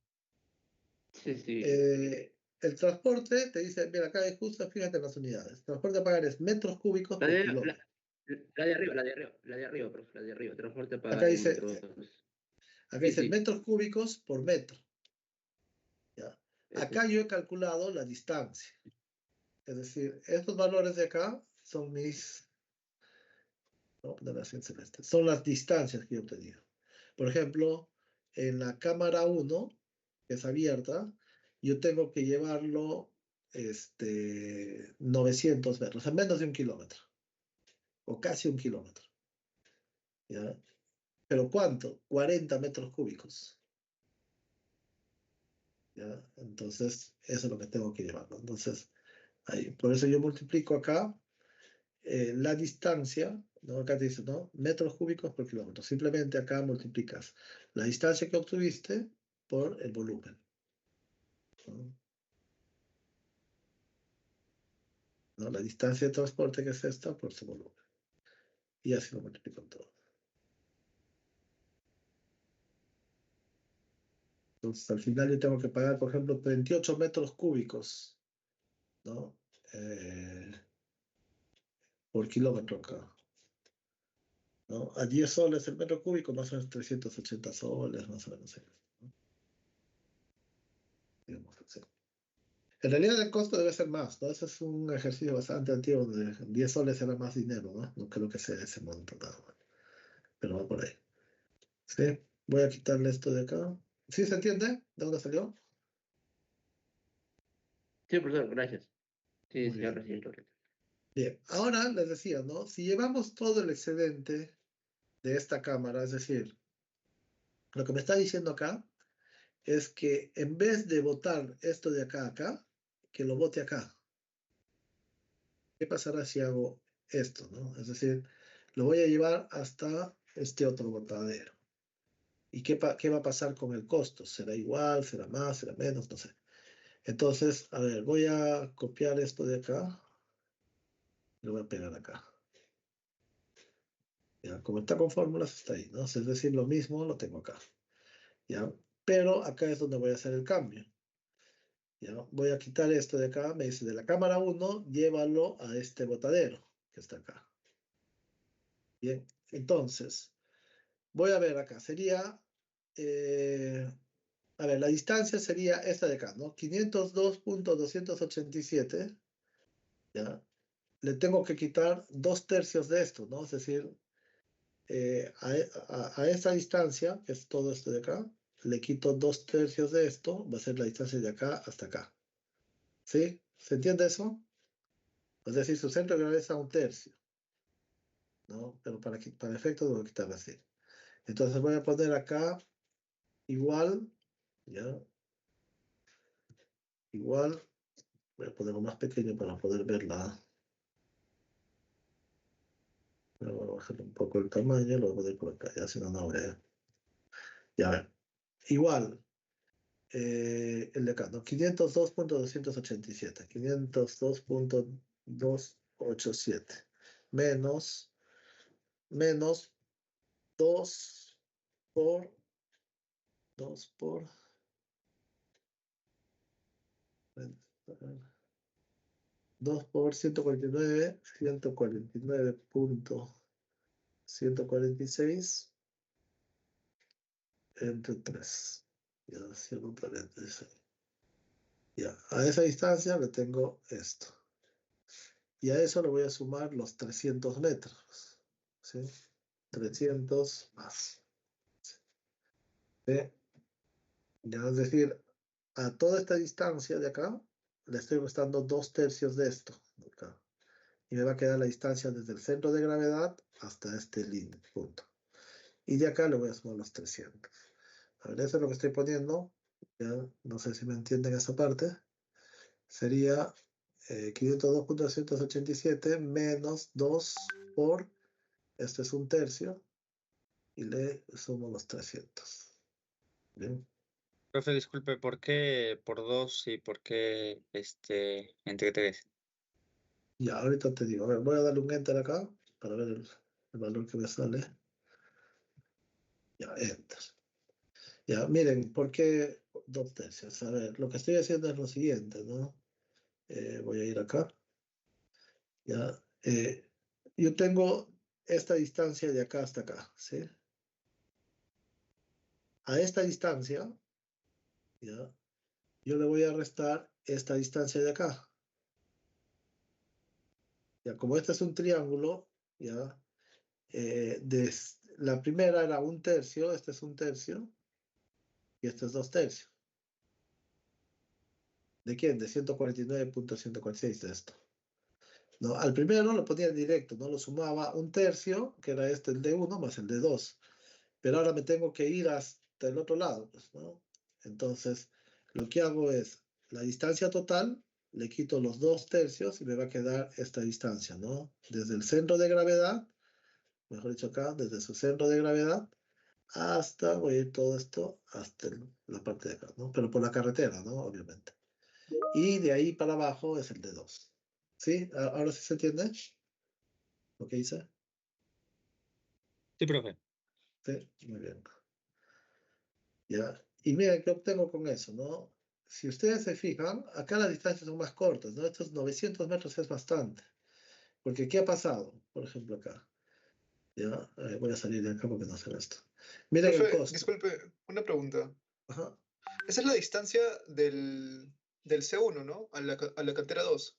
Speaker 7: sí.
Speaker 1: El transporte te dice, mira, acá es justo, fíjate en las unidades. El transporte a pagar es metros cúbicos
Speaker 7: La
Speaker 1: por
Speaker 7: de,
Speaker 1: kilómetro.
Speaker 7: la de arriba, profe, la de arriba, transporte a
Speaker 1: Acá
Speaker 7: pagar en
Speaker 1: dice,
Speaker 7: metros.
Speaker 1: acá
Speaker 7: Sí,
Speaker 1: dice
Speaker 7: sí.
Speaker 1: metros cúbicos por metro. ¿Ya?
Speaker 7: Eso.
Speaker 1: Acá yo he calculado la distancia. Es decir, estos valores de acá son mis, no, de la ciencia celeste, son las distancias que yo he obtenido. Por ejemplo, en la cámara 1, que es abierta, yo tengo que llevarlo 900 metros, a menos de 1 kilómetro, o casi 1 kilómetro. ¿Ya? ¿Pero cuánto? 40 metros cúbicos. ¿Ya? Entonces, eso es lo que tengo que llevarlo. Entonces, ahí, por eso yo multiplico acá la distancia, ¿no? Acá te dice, ¿no?, metros cúbicos por kilómetro. Simplemente acá multiplicas la distancia que obtuviste por el volumen, ¿no? ¿No? La distancia de transporte que es esta por su volumen. Y así lo multiplico todo. Entonces, al final yo tengo que pagar, por ejemplo, 38 metros cúbicos, ¿no? Por kilómetro acá, ¿no? A 10 soles el metro cúbico, más o menos 380 soles, más o menos. ¿No? Digamos así. En realidad el costo debe ser más, ¿no? Ese es un ejercicio bastante antiguo, donde 10 soles era más dinero, ¿no? No creo que sea ese monto nada más. Pero va por ahí. ¿Sí? Voy a quitarle esto de acá. ¿Sí se entiende? ¿De dónde salió?
Speaker 7: Sí, profesor, gracias. Sí,
Speaker 1: Muy
Speaker 7: sí,
Speaker 1: bien.
Speaker 7: ahora sí, entonces.
Speaker 1: Bien, ahora les decía, ¿no? Si llevamos todo el excedente de esta cámara, es decir, lo que me está diciendo acá es que en vez de botar esto de acá a acá, que lo bote acá. ¿Qué pasará si hago esto, ¿no? Es decir, lo voy a llevar hasta este otro botadero. ¿Y qué va a pasar con el costo? ¿Será igual? ¿Será más? ¿Será menos? No sé. Entonces, a ver, voy a copiar esto de acá. Lo voy a pegar acá. ¿Ya? Como está con fórmulas, está ahí, ¿no? Es decir, lo mismo lo tengo acá. ¿Ya? Pero acá es donde voy a hacer el cambio. ¿Ya? Voy a quitar esto de acá. Me dice, de la cámara 1, llévalo a este botadero que está acá. Bien, entonces, voy a ver acá. Sería, a ver, la distancia sería esta de acá, ¿no? 502.287. ¿Ya? Le tengo que quitar 2/3 de esto, ¿no? Es decir, a esta distancia, que es todo esto de acá, le quito 2/3 de esto, va a ser la distancia de acá hasta acá. ¿Sí? ¿Se entiende eso? Es decir, su centro de gravedad es a 1/3, ¿no? Pero para efecto debo quitarle así. Entonces voy a poner acá igual, ¿ya? Igual, voy a ponerlo más pequeño para poder verla. Voy a bajar un poco el tamaño, lo voy a poner por acá, ya si no, no veo. Ya ver. Igual, el de acá, ¿no? 502.287. 502.287. Menos 2 por 2 por 149.146 entre 3. Ya, cierro paréntesis. Ya, a esa distancia le tengo esto. Y a eso le voy a sumar los 300 metros. ¿Sí? 300 más. ¿Sí? Ya, es decir, a toda esta distancia de acá, le estoy restando 2/3 de esto. De acá. Y me va a quedar la distancia desde el centro de gravedad hasta este punto. Y de acá le voy a sumar los 300. A ver, eso es lo que estoy poniendo. Ya, no sé si me entienden esa parte. Sería 502.287 menos 2 por, esto es 1/3, y le sumo los 300. Bien.
Speaker 2: Profe, disculpe, ¿por qué por 2 y por qué entre 3?
Speaker 1: Ya, ahorita te digo. A ver, voy a darle un enter acá para ver el valor que me sale. Ya, enter. Ya, miren, ¿por qué 2/3? A ver, lo que estoy haciendo es lo siguiente, ¿no? Voy a ir acá. Ya, yo tengo esta distancia de acá hasta acá, ¿sí? A esta distancia, ya, yo le voy a restar esta distancia de acá. Ya, como este es un triángulo, ya, la primera era 1/3, este es 1/3, y este es 2/3. ¿De quién? De 149.146 de esto. ¿No? Al primero lo ponía directo, ¿no? Lo sumaba 1/3, que era este el de 1 más el de 2. Pero ahora me tengo que ir hasta el otro lado, pues, ¿no? Entonces, lo que hago es la distancia total, le quito los 2/3 y me va a quedar esta distancia, ¿no? Desde el centro de gravedad, mejor dicho acá, desde su centro de gravedad, hasta, voy a ir todo esto hasta la parte de acá, ¿no? Pero por la carretera, ¿no? Obviamente. Y de ahí para abajo es el de 2. ¿Sí? ¿Ahora sí se entiende lo que hice?
Speaker 2: Sí, profe.
Speaker 1: Sí, muy bien. ¿Ya? Y miren, ¿qué obtengo con eso, no? Si ustedes se fijan, acá las distancias son más cortas, ¿no? Estos 900 metros es bastante. Porque, ¿qué ha pasado? Por ejemplo, acá. ¿Ya? Voy a salir de acá porque no sé esto. Miren el
Speaker 4: Profe,
Speaker 1: costo.
Speaker 4: disculpe, una pregunta.
Speaker 1: Ajá.
Speaker 4: Esa es la distancia del C1, ¿no? A la cantera 2.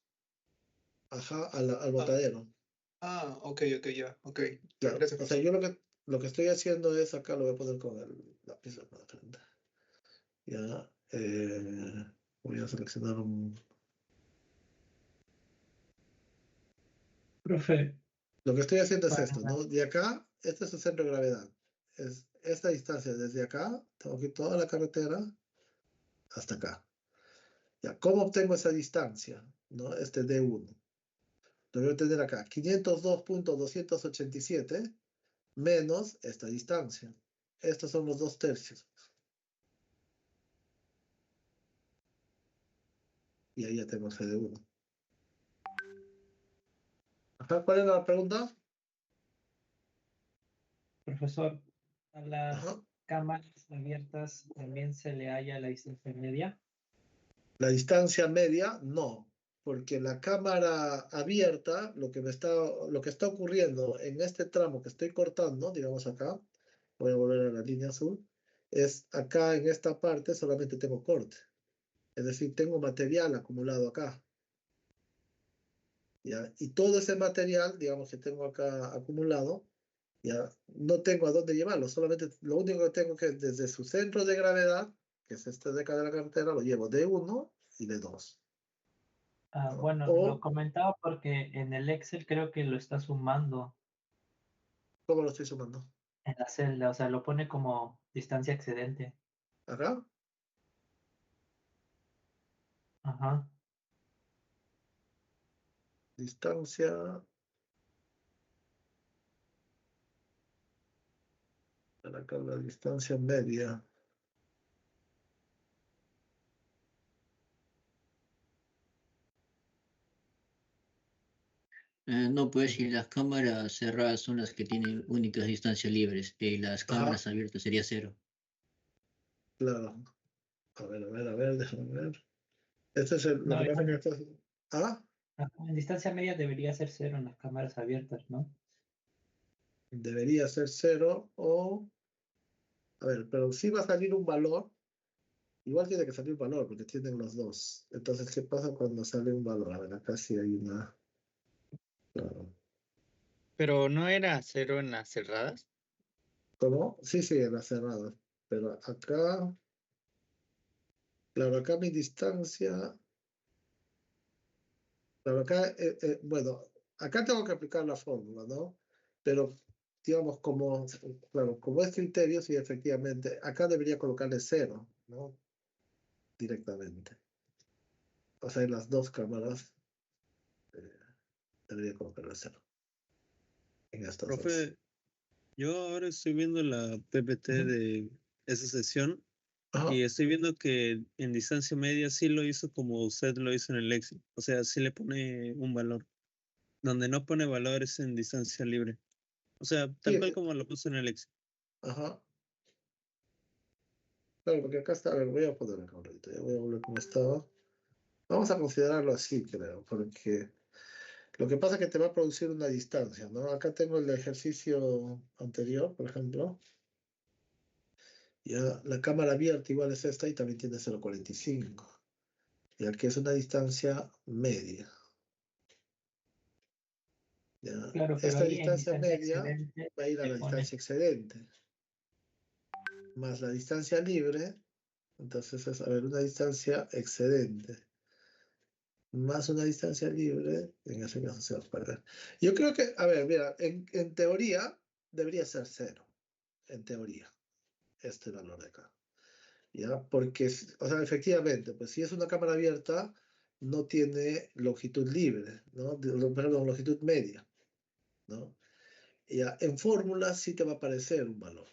Speaker 1: Ajá, al botadero.
Speaker 4: Ok, ya, ok. Ya,
Speaker 1: Claro.
Speaker 4: gracias,
Speaker 1: O sea,
Speaker 4: profesor.
Speaker 1: yo lo que estoy haciendo es, acá lo voy a poner con el lápiz de frente. Ya. Voy a seleccionar un...
Speaker 3: Profe,
Speaker 1: Lo que estoy haciendo es
Speaker 3: para,
Speaker 1: esto, ¿no? De acá, este es el centro de gravedad. Es esta distancia desde acá, tengo que ir toda la carretera hasta acá. Ya, ¿cómo obtengo esa distancia? ¿No? Este D1. Lo voy a tener acá, 502.287 menos esta distancia. Estos son los 2/3. Y ahí ya tengo el CD1. Ajá, ¿cuál era la pregunta?
Speaker 3: profesor, a las
Speaker 1: Ajá.
Speaker 3: cámaras abiertas también se le halla la distancia media.
Speaker 1: La distancia media, no, porque la cámara abierta, lo que está ocurriendo en este tramo que estoy cortando, digamos acá, voy a volver a la línea azul, es acá en esta parte solamente tengo corte. Es decir, tengo material acumulado acá. ¿Ya? Y todo ese material, digamos que tengo acá acumulado, ya no tengo a dónde llevarlo, solamente lo único que tengo que desde su centro de gravedad, que es este de acá de la carretera, lo llevo de 1 y de 2.
Speaker 3: Bueno,
Speaker 1: O-
Speaker 3: lo comentaba porque en el Excel creo que lo está sumando
Speaker 1: ¿Cómo lo estoy sumando?
Speaker 3: en la celda, o sea, lo pone como distancia excedente.
Speaker 1: ¿Acá?
Speaker 3: Ajá.
Speaker 1: Distancia. Para acá la distancia media.
Speaker 8: No, pues si las cámaras cerradas son las que tienen únicas distancias libres y las
Speaker 1: Ajá.
Speaker 8: cámaras abiertas sería 0.
Speaker 1: Claro. A ver, déjame ver. Este es lo
Speaker 3: No,
Speaker 1: que pasa que esto es... Ah,
Speaker 3: ajá, en distancia media debería ser 0 en las cámaras abiertas, ¿no?
Speaker 1: debería ser 0 o... A ver, pero sí va a salir un valor. Igual tiene que salir un valor porque tienen los dos. Entonces, ¿qué pasa cuando sale un valor? A ver, acá sí hay una... Claro.
Speaker 2: Pero no era 0 en las cerradas.
Speaker 1: ¿Cómo? Sí, en las cerradas. Pero acá... Claro, acá mi distancia... Claro, acá, bueno, acá tengo que aplicar la fórmula, ¿no? Pero, digamos, claro, como es criterio, sí, efectivamente, acá debería colocarle 0, ¿no? Directamente. O sea, en las dos cámaras debería colocarle 0. En estas dos.
Speaker 9: Profe, yo ahora estoy viendo la PPT
Speaker 1: Ujú.
Speaker 9: de esa sesión
Speaker 1: Ajá.
Speaker 9: y estoy viendo que en distancia media sí lo hizo como usted lo hizo en el Excel. O sea, sí le pone un valor. Donde no pone valor es en distancia libre. O sea,
Speaker 1: Sí,
Speaker 9: tal cual como lo puso en el Excel.
Speaker 1: ajá. Claro, porque acá está, a ver, voy a poner acá un ratito, ya voy a volver como estaba. Vamos a considerarlo así, creo, porque lo que pasa es que te va a producir una distancia, ¿no? Acá tengo el ejercicio anterior, por ejemplo. Ya la cámara abierta igual es esta y también tiene 0,45. Ya que es una distancia media. Ya.
Speaker 3: Claro, pero
Speaker 1: Esta
Speaker 3: ahí en
Speaker 1: distancia
Speaker 3: distancia
Speaker 1: media
Speaker 3: excedente
Speaker 1: va a ir a
Speaker 3: le
Speaker 1: la
Speaker 3: pone,
Speaker 1: distancia excedente. Más la distancia libre. Entonces es, a ver, una distancia excedente. Más una distancia libre. En ese caso se va a perder. Yo creo que, a ver, mira, en teoría debería ser 0. En teoría. Este valor de acá. ¿Ya? Porque, o sea, efectivamente, pues si es una cámara abierta, no tiene longitud libre, ¿no? Perdón, longitud media, ¿no? Ya, en fórmula sí te va a aparecer un valor,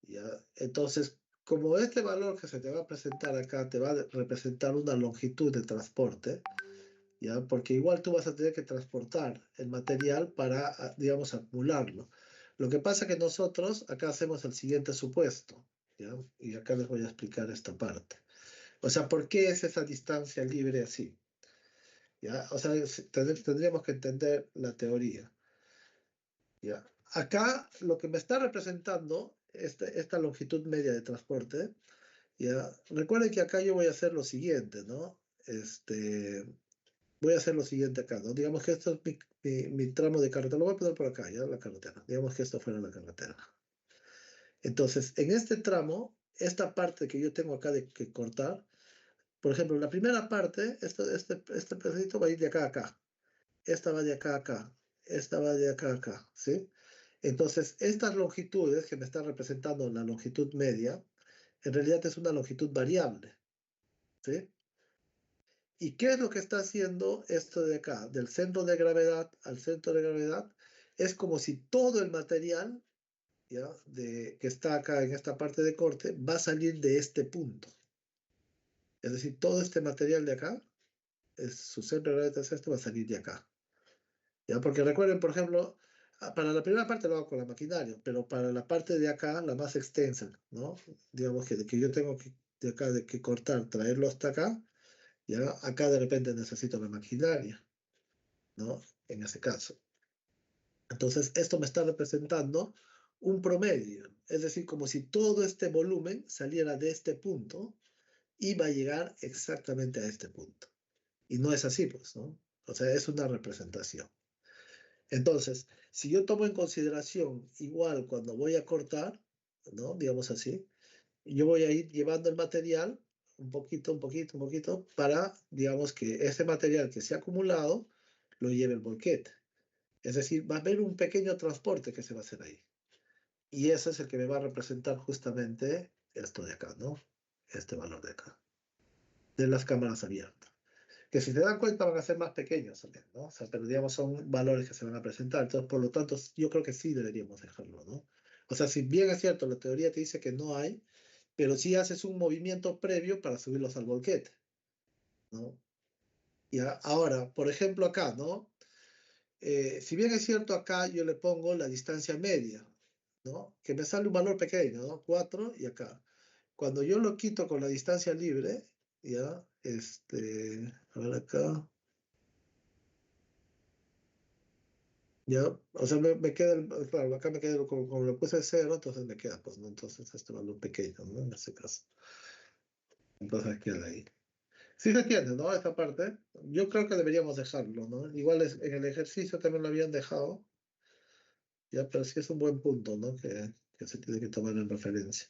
Speaker 1: ¿ya? Entonces, como este valor que se te va a presentar acá te va a representar una longitud de transporte, ¿ya? Porque igual tú vas a tener que transportar el material para, digamos, acumularlo. Lo que pasa es que nosotros acá hacemos el siguiente supuesto, ¿ya? Y acá les voy a explicar esta parte. O sea, ¿por qué es esa distancia libre así? ¿Ya? O sea, tendríamos que entender la teoría. ¿Ya? Acá lo que me está representando esta longitud media de transporte, ¿ya? Recuerden que acá yo voy a hacer lo siguiente, ¿no? Voy a hacer lo siguiente acá, ¿no? Digamos que esto es mi tramo de carretera. Lo voy a poner por acá, ¿ya? La carretera. Digamos que esto fuera la carretera. Entonces, en este tramo, esta parte que yo tengo acá de que cortar, por ejemplo, la primera parte, este pedacito va a ir de acá a acá. Esta va de acá a acá. Esta va de acá a acá, ¿sí? Entonces, estas longitudes que me están representando la longitud media, en realidad es una longitud variable, ¿sí? ¿Y qué es lo que está haciendo esto de acá? Del centro de gravedad al centro de gravedad, es como si todo el material, ¿ya? Que está acá en esta parte de corte va a salir de este punto. Es decir, todo este material de acá, su centro de gravedad es este, va a salir de acá. ¿Ya? Porque recuerden, por ejemplo, para la primera parte lo hago con la maquinaria, pero para la parte de acá, la más extensa, ¿no? Digamos que yo tengo que, de acá de que cortar, traerlo hasta acá, ¿ya? Acá de repente necesito la maquinaria, ¿no? En ese caso. Entonces, esto me está representando un promedio, es decir, como si todo este volumen saliera de este punto y va a llegar exactamente a este punto. Y no es así, pues, ¿no? O sea, es una representación. Entonces, si yo tomo en consideración igual cuando voy a cortar, ¿no? Digamos así, yo voy a ir llevando el material, un poquito, para, digamos, que ese material que se ha acumulado lo lleve el volquete. Es decir, va a haber un pequeño transporte que se va a hacer ahí. Y ese es el que me va a representar justamente esto de acá, ¿no? Este valor de acá, de las cámaras abiertas. Que si se dan cuenta van a ser más pequeños también, ¿no? O sea, pero digamos son valores que se van a presentar. Entonces, por lo tanto, yo creo que sí deberíamos dejarlo, ¿no? O sea, si bien es cierto, la teoría te dice que no hay, pero sí haces un movimiento previo para subirlos al volquete, ¿no? Ya, ahora, por ejemplo, acá, ¿no? Si bien es cierto, acá yo le pongo la distancia media, ¿no? Que me sale un valor pequeño, ¿no? 4 y acá. Cuando yo lo quito con la distancia libre, ya, a ver acá, ya, o sea, me queda, claro, acá me queda, como lo puse 0, entonces me queda, pues, ¿no? Entonces este valor pequeño, ¿no? En este caso. Entonces queda ahí. Sí se entiende, ¿no? Esta parte. Yo creo que deberíamos dejarlo, ¿no? Igual en el ejercicio también lo habían dejado, ya, pero sí es un buen punto, ¿no? Que se tiene que tomar en referencia.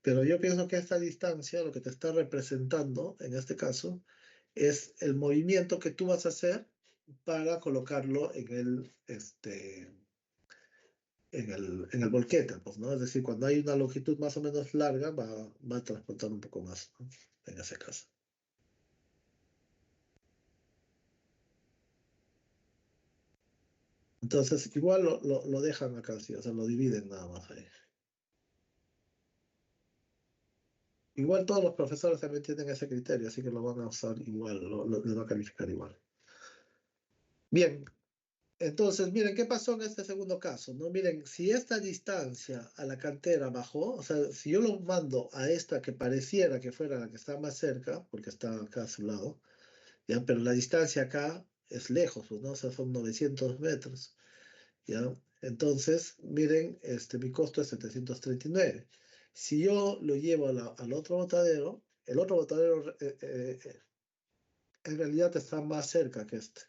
Speaker 1: Pero yo pienso que esta distancia, lo que te está representando, en este caso, es el movimiento que tú vas a hacer para colocarlo en el volquete, pues, ¿no? Es decir, cuando hay una longitud más o menos larga, va a transportar un poco más, ¿no? En ese caso. Entonces, igual lo dejan acá, sí, o sea, lo dividen nada más ahí. Igual todos los profesores también tienen ese criterio, así que lo van a usar igual, les va a calificar igual. Bien, entonces, miren, ¿qué pasó en este segundo caso? ¿No? Miren, si esta distancia a la cantera bajó, o sea, si yo lo mando a esta que pareciera que fuera la que está más cerca, porque está acá a su lado, ¿ya? Pero la distancia acá es lejos, pues, ¿no? O sea, son 900 metros, ¿ya? Entonces, miren, mi costo es 739. Si yo lo llevo al otro botadero, el otro botadero en realidad está más cerca que este,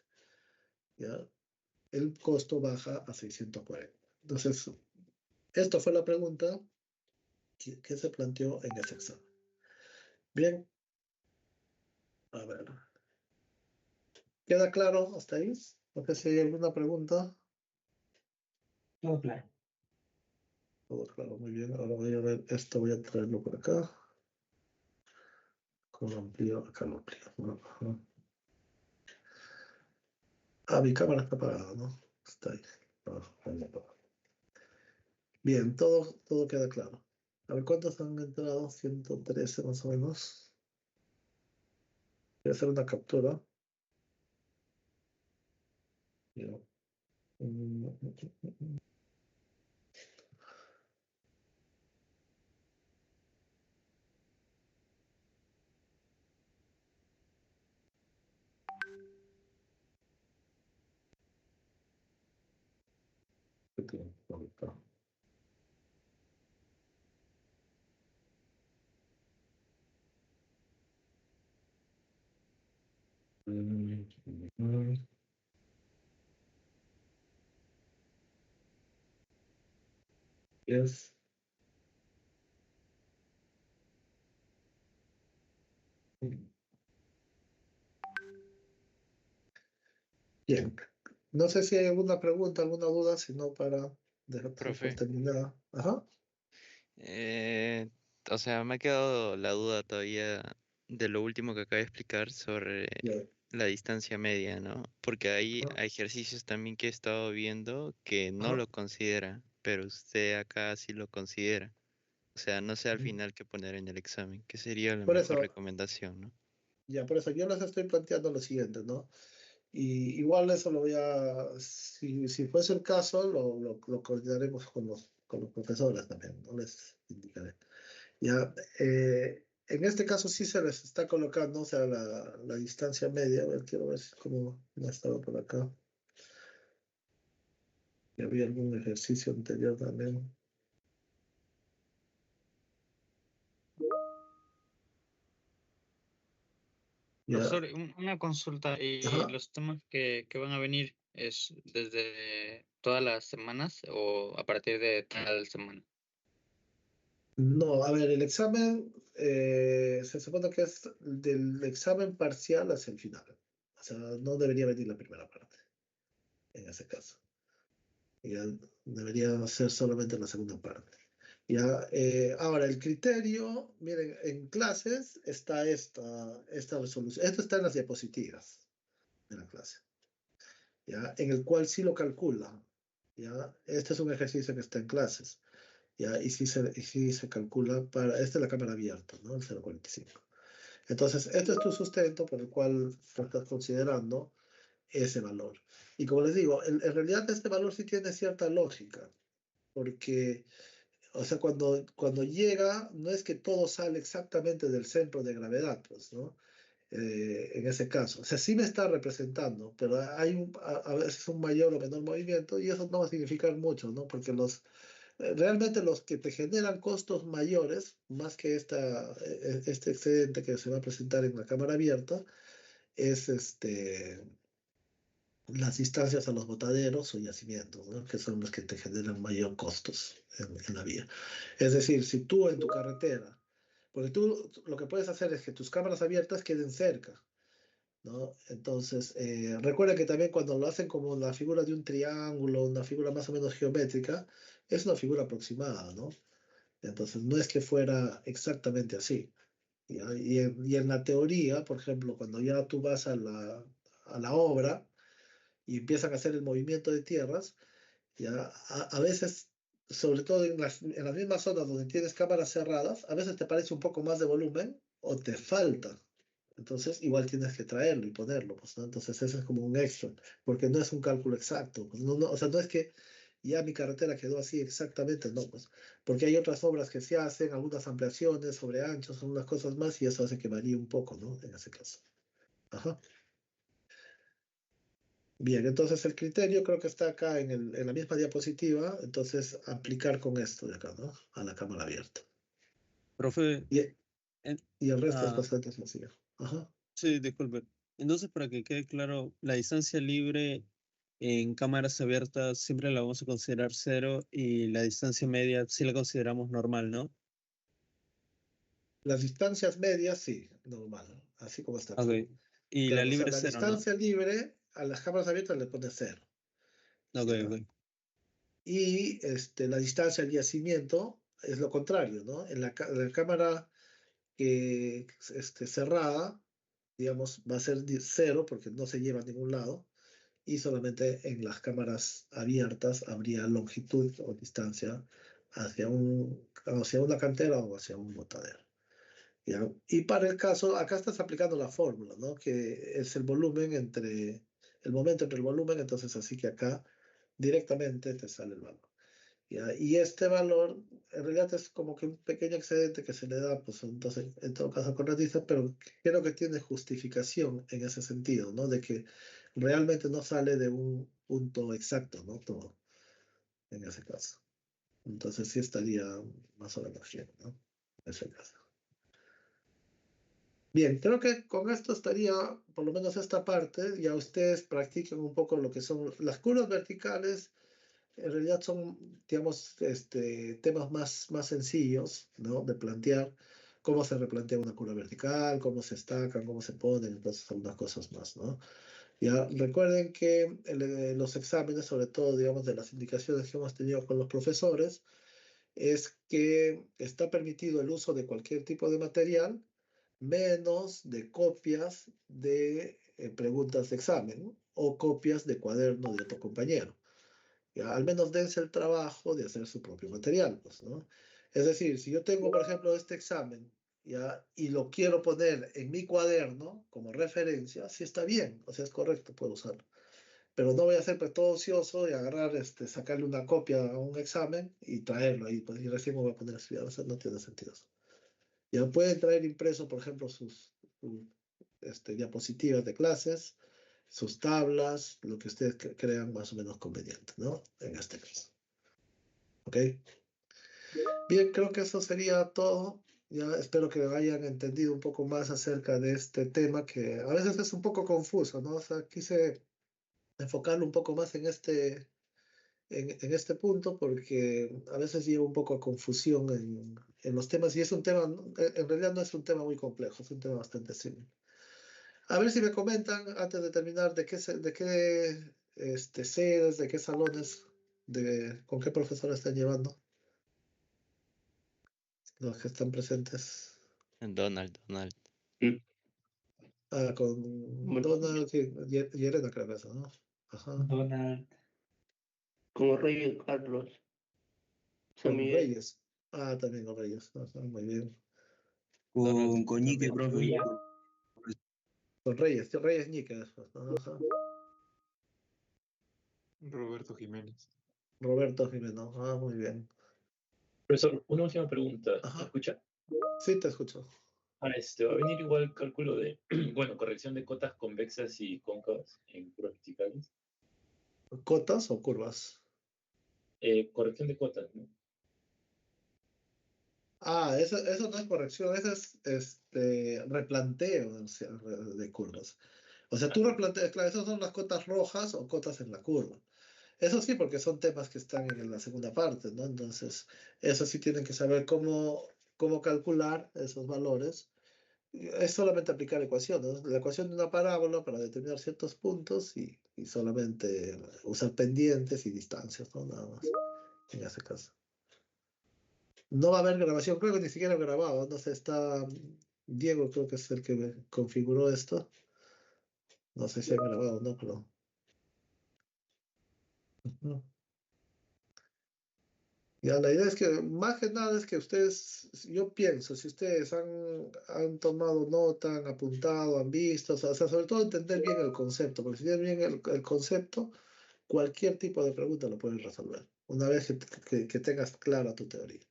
Speaker 1: ¿ya? El costo baja a 640. Entonces, esta fue la pregunta que se planteó en ese examen. Bien. A ver. ¿Queda claro hasta ahí? No sé si hay alguna pregunta.
Speaker 3: Todo claro.
Speaker 1: Todo claro, muy bien. Ahora voy a ver esto, voy a traerlo por acá. Con lo amplío, acá lo amplío, ¿no? Ajá. Ah, mi cámara está apagada, ¿no? Está ahí. Ah, ahí está. Bien, todo queda claro. A ver, ¿cuántos han entrado? 113 más o menos. Voy a hacer una captura. Bien. Yes. Bien. No sé si hay alguna pregunta, alguna duda, si no para dejar por
Speaker 6: Profe.
Speaker 1: terminada. Ajá.
Speaker 6: O sea, me ha quedado la duda todavía de lo último que acaba de explicar sobre
Speaker 1: Ya.
Speaker 6: la distancia media, ¿no? Porque hay
Speaker 1: Ajá.
Speaker 6: ejercicios también que he estado viendo que no
Speaker 1: Ajá.
Speaker 6: lo considera, pero usted acá sí lo considera. O sea, no sé al
Speaker 1: Ujú.
Speaker 6: final qué poner en el examen. ¿Qué sería la
Speaker 1: Por
Speaker 6: mejor
Speaker 1: eso,
Speaker 6: recomendación, no?
Speaker 1: ya, por eso yo les estoy planteando lo siguiente, ¿no? Y igual eso lo voy a, si fuese el caso, lo coordinaremos con los profesores también, ¿no? Les indicaré. Ya, en este caso sí se les está colocando, o sea, la distancia media. A ver, quiero ver cómo no estaba por acá. Y había algún ejercicio anterior también. Ya,
Speaker 2: Profesor, una consulta. ¿Y
Speaker 1: ajá.
Speaker 2: los temas que van a venir es desde todas las semanas o a partir de tal semana?
Speaker 1: No, a ver, el examen se supone que es del examen parcial hacia el final. O sea, no debería venir la primera parte, en ese caso. Ya debería ser solamente la segunda parte. Ya, ahora, el criterio, miren, en clases está esta resolución. Esto está en las diapositivas de la clase, ¿ya? En el cual sí lo calcula. ¿Ya? Este es un ejercicio que está en clases. ¿Ya? Y sí se calcula para... Esta es la cámara abierta, ¿no? El 0,45. Entonces, este es tu sustento por el cual tú estás considerando ese valor. Y como les digo, en realidad este valor sí tiene cierta lógica, porque, o sea, cuando llega, no es que todo sale exactamente del centro de gravedad, pues, ¿no? En ese caso. O sea, sí me está representando, pero hay a veces un mayor o menor movimiento y eso no va a significar mucho, ¿no? Porque realmente los que te generan costos mayores, más que este excedente que se va a presentar en la cámara abierta, es las distancias a los botaderos o yacimientos, ¿no? Que son los que te generan mayor costos en la vía. Es decir, si tú en tu carretera, porque tú lo que puedes hacer es que tus cámaras abiertas queden cerca, ¿no? Entonces, recuerda que también cuando lo hacen como la figura de un triángulo, una figura más o menos geométrica, es una figura aproximada, ¿no? Entonces, no es que fuera exactamente así. ¿Ya? Y en la teoría, por ejemplo, cuando ya tú vas a la obra y empiezan a hacer el movimiento de tierras, ya a veces, sobre todo en las mismas zonas donde tienes cámaras cerradas, a veces te parece un poco más de volumen o te falta. Entonces, igual tienes que traerlo y ponerlo, pues, ¿no? Entonces, eso es como un extra, porque no es un cálculo exacto. Pues, o sea, no es que ya mi carretera quedó así exactamente, no, pues, porque hay otras obras que se hacen, algunas ampliaciones sobre anchos, algunas cosas más, y eso hace que varíe un poco, ¿no? En ese caso. Ajá. Bien, entonces el criterio creo que está acá en la misma diapositiva, entonces aplicar con esto de acá, ¿no? A la cámara abierta.
Speaker 9: Profe,
Speaker 1: Y,
Speaker 9: en-
Speaker 1: y el resto es
Speaker 9: ah,
Speaker 1: bastante sencillo. Ajá.
Speaker 9: sí, disculpe. Entonces, para que quede claro, la distancia libre en cámaras abiertas siempre la vamos a considerar 0 y la distancia media sí la consideramos normal, ¿no?
Speaker 1: Las distancias medias, sí, normal, ¿no? Así como está acá.
Speaker 9: Ok. Y la
Speaker 1: Claro, o sea,
Speaker 9: libre
Speaker 1: la
Speaker 9: 0, ¿no?
Speaker 1: distancia libre a las cámaras abiertas le pone 0.
Speaker 9: Ok,
Speaker 1: ¿Ya?
Speaker 9: ok.
Speaker 1: Y la distancia al yacimiento es lo contrario, ¿no? En la cámara que cerrada, digamos, va a ser 0 porque no se lleva a ningún lado. Y solamente en las cámaras abiertas habría longitud o distancia hacia una cantera o hacia un botadero. ¿Ya? Y para el caso, acá estás aplicando la fórmula, ¿no? Que es el momento entre el volumen, entonces así que acá directamente te sale el valor. ¿Ya? Y este valor en realidad es como que un pequeño excedente que se le da, pues entonces en todo caso con ratiza, pero creo que tiene justificación en ese sentido, ¿no? De que realmente no sale de un punto exacto, ¿no? Todo, en ese caso. Entonces sí estaría más o menos bien, ¿no? En ese caso. Bien, creo que con esto estaría, por lo menos esta parte, ya ustedes practiquen un poco lo que son las curvas verticales. En realidad son, digamos, temas más sencillos, ¿no? De plantear cómo se replantea una curva vertical, cómo se estacan, cómo se ponen, entonces algunas cosas más, ¿no? Ya recuerden que los exámenes, sobre todo, digamos, de las indicaciones que hemos tenido con los profesores, es que está permitido el uso de cualquier tipo de material, menos de copias de preguntas de examen, ¿no? O copias de cuaderno de otro compañero. ¿Ya? Al menos dense el trabajo de hacer su propio material, pues, ¿no? Es decir, si yo tengo, por ejemplo, este examen, ¿ya? Y lo quiero poner en mi cuaderno como referencia, sí está bien, o sea, es correcto, puedo usarlo. Pero no voy a ser pues, todo ocioso y agarrar, sacarle una copia a un examen y traerlo ahí, pues, y recién me voy a poner a estudiar, o sea, no tiene sentido eso. Ya pueden traer impreso, por ejemplo, sus diapositivas de clases, sus tablas, lo que ustedes crean más o menos conveniente, ¿no? En este caso. ¿Ok? Bien, creo que eso sería todo. Ya espero que hayan entendido un poco más acerca de este tema que a veces es un poco confuso, ¿no? O sea, quise enfocarlo un poco más en este punto porque a veces lleva un poco a confusión en los temas y es un tema, en realidad no es un tema muy complejo, es un tema bastante simple. A ver si me comentan antes de terminar de qué sedes, de qué salones, con qué profesor están llevando los que están presentes.
Speaker 6: Donald.
Speaker 1: Con
Speaker 7: Bueno.
Speaker 1: Donald y Elena, creo que eso, ¿no? Ajá.
Speaker 3: Donald,
Speaker 7: Como Rey Carlos. San
Speaker 1: Con
Speaker 7: Miguel.
Speaker 1: Reyes. También con Reyes. Ajá, muy bien.
Speaker 10: Con Ñique, profe.
Speaker 3: Chuya,
Speaker 1: Con Reyes Ñique después, ¿no? Ajá.
Speaker 11: Roberto Jiménez.
Speaker 1: Roberto Jiménez. Muy bien.
Speaker 12: Profesor, una última pregunta.
Speaker 1: Ajá.
Speaker 12: ¿Me escucha?
Speaker 1: Sí, te escucho.
Speaker 12: Va a venir igual cálculo de, bueno, corrección de cotas convexas y cóncavas en curvas verticales.
Speaker 1: ¿Cotas o curvas?
Speaker 12: Corrección de cotas, ¿no?
Speaker 1: Eso no es corrección, eso es replanteo, o sea, de curvas. O sea, tú replanteas, claro, esas son las cotas rojas o cotas en la curva. Eso sí, porque son temas que están en la segunda parte, ¿no? Entonces, eso sí tienen que saber cómo calcular esos valores. Es solamente aplicar ecuaciones, ¿no? La ecuación de una parábola para determinar ciertos puntos y solamente usar pendientes y distancias, ¿no? Nada más, en ese caso. No va a haber grabación, creo que ni siquiera he grabado, no sé, está Diego, creo que es el que me configuró esto. No sé si ha grabado o no, pero... Ujú. Ya, la idea es que, más que nada, es que ustedes, yo pienso, si ustedes han tomado nota, han apuntado, han visto, o sea, sobre todo entender bien el concepto, porque si tienen bien el concepto, cualquier tipo de pregunta lo puedes resolver, una vez que tengas clara tu teoría.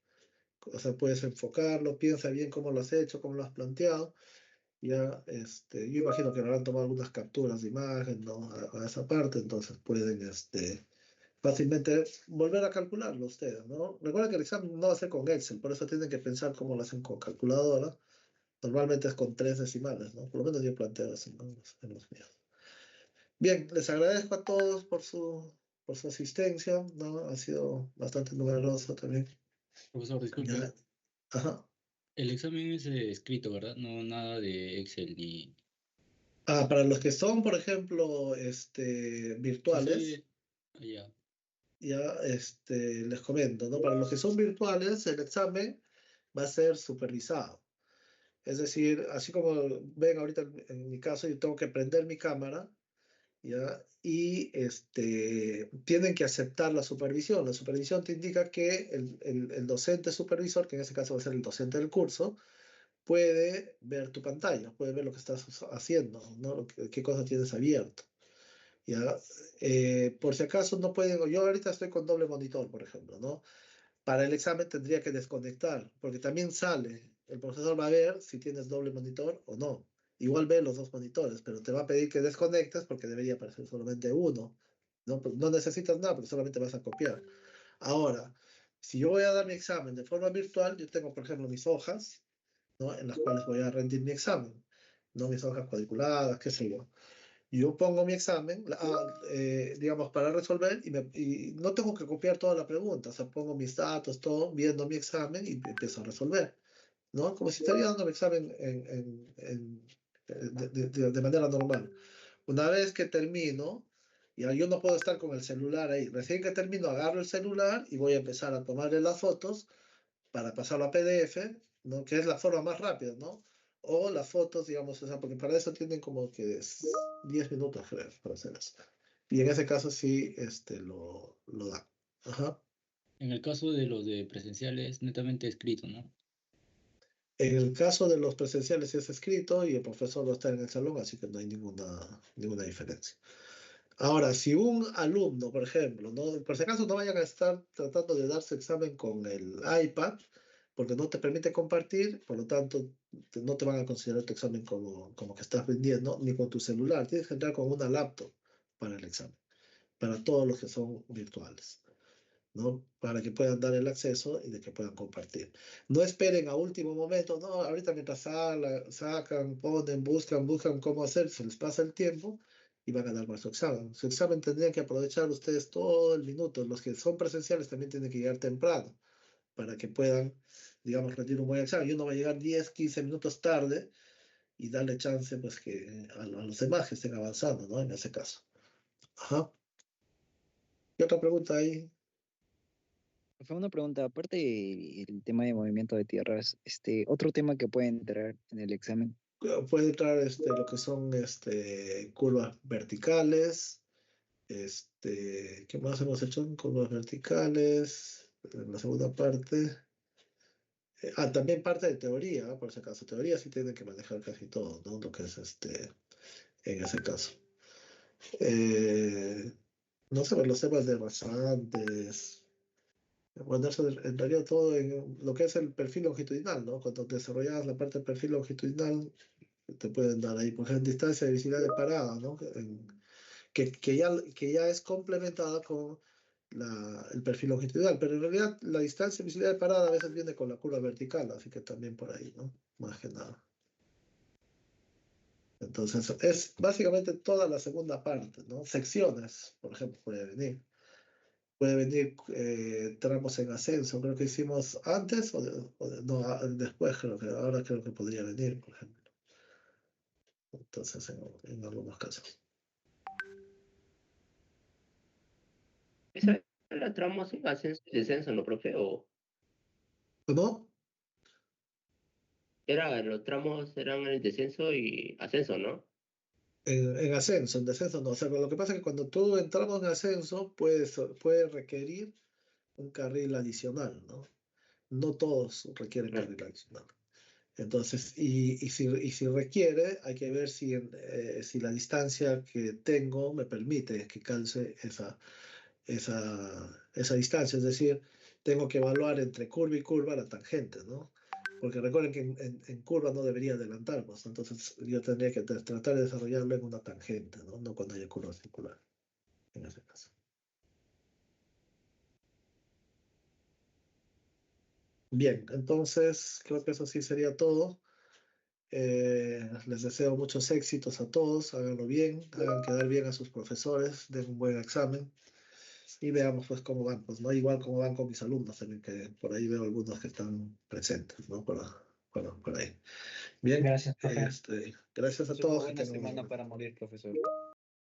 Speaker 1: O sea, puedes enfocarlo, piensa bien cómo lo has hecho, cómo lo has planteado. Ya, yo imagino que habrán tomado algunas capturas de imagen, ¿no? A esa parte, entonces pueden, fácilmente volver a calcularlo ustedes, ¿no? Recuerden que el examen no va a ser con Excel, por eso tienen que pensar cómo lo hacen con calculadora. Normalmente es con 3 decimales, ¿no? Por lo menos yo planteo eso, ¿no? En los míos. Bien, les agradezco a todos por su asistencia, ¿no? Ha sido bastante numeroso también.
Speaker 13: Profesor, disculpe.
Speaker 1: Ya. Ajá.
Speaker 13: El examen es escrito, ¿verdad? No nada de Excel ni...
Speaker 1: Para los que son, por ejemplo, virtuales,
Speaker 13: Ya.
Speaker 1: ya, les comento, ¿no? Para los que son virtuales, el examen va a ser supervisado. Es decir, así como ven ahorita en mi caso, yo tengo que prender mi cámara, ¿ya? Y tienen que aceptar la supervisión. La supervisión te indica que el docente supervisor, que en este caso va a ser el docente del curso, puede ver tu pantalla, puede ver lo que estás haciendo, ¿no? Qué cosa tienes abierto. ¿Ya? Por si acaso no pueden, yo ahorita estoy con doble monitor, por ejemplo, ¿no? Para el examen tendría que desconectar, porque también sale, el profesor va a ver si tienes doble monitor o no. Igual ve los dos monitores, pero te va a pedir que desconectes porque debería aparecer solamente uno. No, pues no necesitas nada, porque solamente vas a copiar. Ahora, si yo voy a dar mi examen de forma virtual, yo tengo, por ejemplo, mis hojas, ¿no? En las cuales voy a rendir mi examen, no mis hojas cuadriculadas, qué sé yo. Yo pongo mi examen, digamos, para resolver y no tengo que copiar toda la pregunta, o sea, pongo mis datos, todo, viendo mi examen y empiezo a resolver, ¿no? Como si estaría dando mi examen de manera normal. Una vez que termino, ya yo no puedo estar con el celular ahí. Recién que termino, agarro el celular y voy a empezar a tomarle las fotos para pasarlo a PDF, ¿no? Que es la forma más rápida, ¿no? O las fotos, digamos, o sea, porque para eso tienen como que 10 minutos, creo, para hacer eso. Y en ese caso sí, lo da. Ajá.
Speaker 13: En el caso de los de presenciales, netamente escrito, ¿no?
Speaker 1: En el caso de los presenciales sí es escrito y el profesor va a estar en el salón, así que no hay ninguna diferencia. Ahora, si un alumno, por ejemplo, ¿no? Por si acaso no vayan a estar tratando de dar su examen con el iPad, porque no te permite compartir, por lo tanto, no te van a considerar tu examen como que estás rindiendo, ni con tu celular. Tienes que entrar con una laptop para el examen, para todos los que son virtuales, ¿no? Para que puedan dar el acceso y de que puedan compartir. No esperen a último momento, no, ahorita mientras sacan, ponen, buscan cómo hacer, se les pasa el tiempo y van a dar más su examen. Su examen tendrían que aprovechar ustedes todo el minuto. Los que son presenciales también tienen que llegar temprano para que puedan, digamos, rendir un buen examen. Y uno va a llegar 10, 15 minutos tarde y darle chance pues que a los demás que estén avanzando, ¿no? En ese caso. Ajá. ¿Qué otra pregunta hay?
Speaker 14: Fue una pregunta, aparte del tema de movimiento de tierras, otro tema que puede entrar en el examen.
Speaker 1: Puede entrar lo que son curvas verticales. ¿Qué más hemos hecho? Curvas verticales. En la segunda parte. También parte de teoría, ¿no? Por si acaso. Teoría sí tienen que manejar casi todo, ¿no? Lo que es en ese caso. No sé, los temas de rasantes. Bueno, eso en realidad todo en lo que es el perfil longitudinal, ¿no? Cuando desarrollas la parte del perfil longitudinal, te pueden dar ahí, por ejemplo, distancia de visibilidad de parada, ¿no? Que ya es complementada con el perfil longitudinal, pero en realidad la distancia de visibilidad de parada a veces viene con la curva vertical, así que también por ahí, ¿no? Más que nada. Entonces, es básicamente toda la segunda parte, ¿no? Secciones, por ejemplo, puede venir. Puede venir tramos en ascenso, creo que hicimos antes no, después ahora creo que podría venir, por ejemplo. Entonces, en algunos casos.
Speaker 7: ¿Esa era tramos en ascenso y descenso, no, profe?
Speaker 1: ¿Cómo?
Speaker 7: Los tramos eran el descenso y ascenso, ¿no?
Speaker 1: En ascenso, en descenso no. O sea, lo que pasa es que cuando tú entramos en ascenso, puede requerir un carril adicional, ¿no? No todos requieren carril adicional. Entonces, y si requiere, hay que ver si la distancia que tengo me permite que calce esa distancia. Es decir, tengo que evaluar entre curva y curva la tangente, ¿no? Porque recuerden que en curva no debería adelantarnos, entonces yo tendría que tratar de desarrollarlo en una tangente, ¿no? No cuando haya curva circular, en ese caso. Bien, entonces creo que eso sí sería todo. Les deseo muchos éxitos a todos, háganlo bien, hagan quedar bien a sus profesores, den un buen examen y veamos pues cómo van, pues no igual cómo van con mis alumnos también, que por ahí veo algunos que están presentes, ¿no? Por ahí. Bien,
Speaker 3: Gracias, profe.
Speaker 1: gracias a
Speaker 2: Es una
Speaker 1: todos.
Speaker 2: buena semana para morir, profesor.